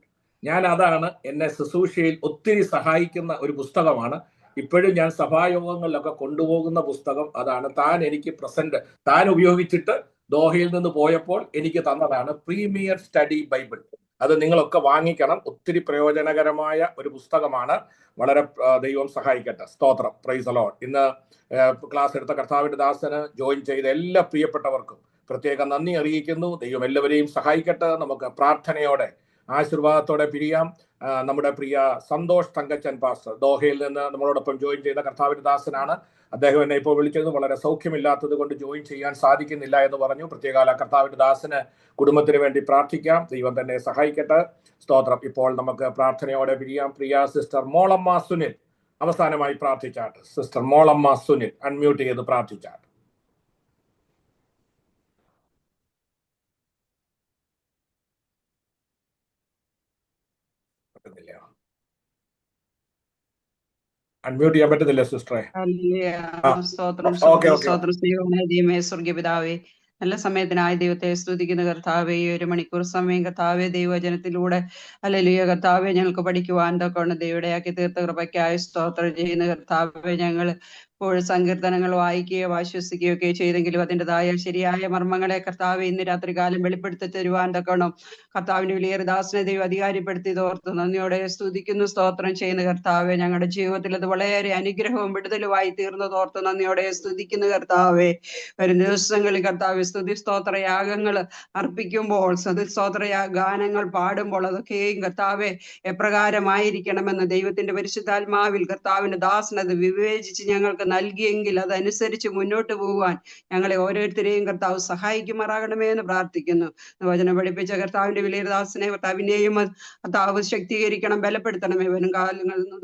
ഞാൻ അതാണ് എന്നെ ശുശ്രൂഷയിൽ ഒത്തിരി സഹായിക്കുന്ന ഒരു പുസ്തകമാണ്. ഇപ്പോഴും ഞാൻ സഭായോഗങ്ങളിലൊക്കെ കൊണ്ടുപോകുന്ന പുസ്തകം അതാണ്. താൻ എനിക്ക് താൻ ഉപയോഗിച്ചിട്ട് ദോഹയിൽ നിന്ന് പോയപ്പോൾ എനിക്ക് തന്നതാണ് പ്രീമിയർ സ്റ്റഡി ബൈബിൾ. അത് നിങ്ങളൊക്കെ വാങ്ങിക്കണം. ഒത്തിരി പ്രയോജനകരമായ ഒരു പുസ്തകമാണ്. വളരെ ദൈവം സഹായിക്കട്ടെ. സ്തോത്രം. Praise the Lord. ഇന്ന് ക്ലാസ് എടുത്ത കർത്താവിന്റെ ദാസന് ജോയിൻ ചെയ്ത എല്ലാ പ്രിയപ്പെട്ടവർക്കും പ്രത്യേകം നന്ദി അറിയിക്കുന്നു. ദൈവം എല്ലാവരെയും സഹായിക്കട്ടെ. നമുക്ക് പ്രാർത്ഥനയോടെ ആശീർവാദത്തോടെ പിരിയാം. നമ്മുടെ പ്രിയ സന്തോഷ് തങ്കച്ചൻ പാസ്റ്റർ ദോഹയിൽ നിന്ന് നമ്മളോടൊപ്പം ജോയിൻ ചെയ്ത കർത്താവിന്റെ ദാസനാണ്. അദ്ദേഹം എന്നെ ഇപ്പോൾ വിളിച്ചത് വളരെ സൗഖ്യമില്ലാത്തത് കൊണ്ട് ജോയിൻ ചെയ്യാൻ സാധിക്കുന്നില്ല എന്ന് പറഞ്ഞു. പ്രത്യേകാല കർത്താവിന്റെ ദാസന് കുടുംബത്തിന് വേണ്ടി പ്രാർത്ഥിക്കാം. ദൈവം തന്നെ സഹായിക്കട്ടെ. സ്തോത്രം. ഇപ്പോൾ നമുക്ക് പ്രാർത്ഥനയോടെ പിരിയാം. പ്രിയ സിസ്റ്റർ മോളമ്മ സുനിൽ അവസാനമായി പ്രാർത്ഥിച്ചാട്ട്. സിസ്റ്റർ മോളമ്മ സുനിൽ അൺമ്യൂട്ട് ചെയ്ത് പ്രാർത്ഥിച്ചാട്ട്. അൺമ്യൂട്ട് ചെയ്യാൻ പറ്റുന്നില്ല സിസ്റ്ററെ. സ്വർഗീയ പിതാവേ, നല്ല സമയത്തിനായി ദൈവത്തെ സ്തുതിക്കുന്ന കർത്താവേ, ഈ 1 മണിക്കൂർ സമയം കർത്താവേ ദൈവജനത്തിലൂടെ ഹല്ലേലൂയ കർത്താവേ ഞങ്ങൾക്ക് പഠിക്കുവാൻ തൊക്കെ ദൈവയുടെയാക്കി തീർത്ത കൃപയ്ക്കായി സ്തോത്രം ചെയ്യുന്ന കർത്താവേ, ഞങ്ങൾ ഇപ്പോൾ സങ്കീർത്തനങ്ങൾ വായിക്കുകയോ ആശ്വസിക്കുകയോ ഒക്കെ ചെയ്തെങ്കിലും അതിൻ്റെതായ ശരിയായ മർമ്മങ്ങളെ കർത്താവ് ഇന്ന് രാത്രികാലം വെളിപ്പെടുത്തി തരുവാൻ തക്കണം. കർത്താവിന്റെ വിലയേറിയ ദാസനെ ദൈവം അധികാരിപ്പെടുത്തി ഓർത്ത് നന്ദിയോടെ സ്തുതിക്കുന്നു, സ്തോത്രം ചെയ്യുന്ന കർത്താവെ. ഞങ്ങളുടെ ജീവിതത്തിൽ അത് വളരെ അനുഗ്രഹവും വിടുതലുമായി തീർന്നതോർത്ത് നന്ദിയോടെ സ്തുതിക്കുന്ന കർത്താവെ. വരും ദിവസങ്ങളിൽ കർത്താവ് സ്തുതി സ്തോത്ര യാഗങ്ങൾ അർപ്പിക്കുമ്പോൾ, സ്തുതി സ്തോത്ര ഗാനങ്ങൾ പാടുമ്പോൾ അതൊക്കെയും കർത്താവെ എപ്രകാരമായിരിക്കണമെന്ന് ദൈവത്തിന്റെ പരിശുദ്ധാത്മാവിൽ കർത്താവിന്റെ ദാസൻ അത് വിവേചിച്ച് ഞങ്ങൾക്ക് നൽകിയെങ്കിൽ അതനുസരിച്ച് മുന്നോട്ട് പോകുവാൻ ഞങ്ങളെ ഓരോരുത്തരെയും കർത്താവ് സഹായിക്കുമാറാകണമേ എന്ന് പ്രാർത്ഥിക്കുന്നു. വചനം പഠിപ്പിച്ച കർത്താവിന്റെ വിലയേറിയ ദാസനെ കർത്താവിനെയും കർത്താവ് ശക്തീകരിക്കണം, ബലപ്പെടുത്തണമേ. വരും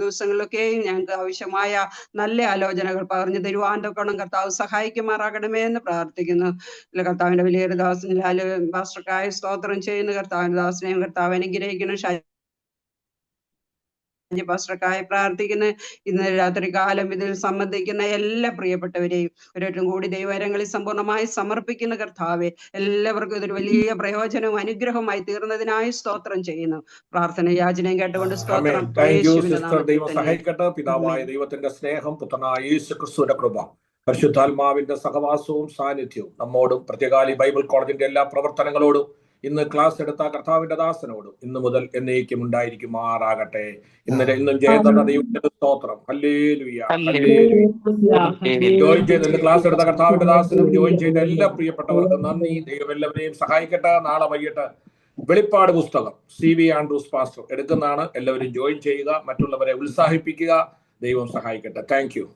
ദിവസങ്ങളിലൊക്കെയും ഞങ്ങൾക്ക് ആവശ്യമായ നല്ല ആലോചനകൾ പറഞ്ഞു തരുവാൻ തൊക്കണം കർത്താവ് സഹായിക്കുമാറാകണമേ എന്ന് പ്രാർത്ഥിക്കുന്നു. കർത്താവിന്റെ വിലയേറിയ ദാസനിൽ പാസ്റ്റർക്കായ സ്തോത്രം ചെയ്യുന്ന കർത്താവിന്റെ ദാസനെയും കർത്താവ് അനുഗ്രഹിക്കണം. പാസ്റ്റർക്കായി പ്രാർത്ഥിക്കുന്ന ഇന്ന് രാത്രി കാലം ഇതിൽ സംബന്ധിക്കുന്ന എല്ലാ പ്രിയപ്പെട്ടവരെയും ഒരേറ്റവും കൂടി ദൈവകരങ്ങളിൽ സമ്പൂർണ്ണമായി സമർപ്പിക്കുന്ന കർത്താവെ, എല്ലാവർക്കും ഇതൊരു വലിയ പ്രയോജനവും അനുഗ്രഹവുമായി തീർന്നതിനായി സ്തോത്രം ചെയ്യുന്നു. പ്രാർത്ഥന യാചനയും കേട്ടുകൊണ്ട് സ്തോത്രം. ദൈവം സഹായിക്കട്ടെ. പിതാവായ ദൈവത്തിന്റെ സ്നേഹം, പുത്രനായ യേശു ക്രിസ്തുവിന്റെ കൃപ, പരിശുദ്ധാത്മാവിന്റെ സഹവാസവും സാന്നിധ്യവും നമ്മോടും പ്രത്യേകാലി ബൈബിൾ കോളേജിന്റെ എല്ലാ പ്രവർത്തനങ്ങളോടും ഇന്ന് ക്ലാസ് എടുത്ത കർത്താവിന്റെ ദാസനോടും ഇന്ന് മുതൽ എന്നേക്കും ഉണ്ടായിരിക്കുമാറാകട്ടെ. ഇന്നും ജയതയുടെ ദൈവത്തിന്റെ സ്തോത്രം. Hallelujah, hallelujah. ജോയിൻ ചെയ്ത് ക്ലാസ് എടുത്ത കർത്താവിന്റെ ദാസനും ജോയിൻ ചെയ്ത എല്ലാ പ്രിയപ്പെട്ടവർക്കും നന്ദി. ദൈവം എല്ലാവരെയും സഹായിക്കട്ടെ. നാളെ വൈകിട്ട് വെളിപ്പാട് പുസ്തകം CV ആൻഡ്രൂസ് പാസ്റ്റർ എടുക്കുന്നതാണ്. എല്ലാവരും ജോയിൻ ചെയ്യുക, മറ്റുള്ളവരെ ഉത്സാഹിപ്പിക്കുക. ദൈവം സഹായിക്കട്ടെ. Thank you.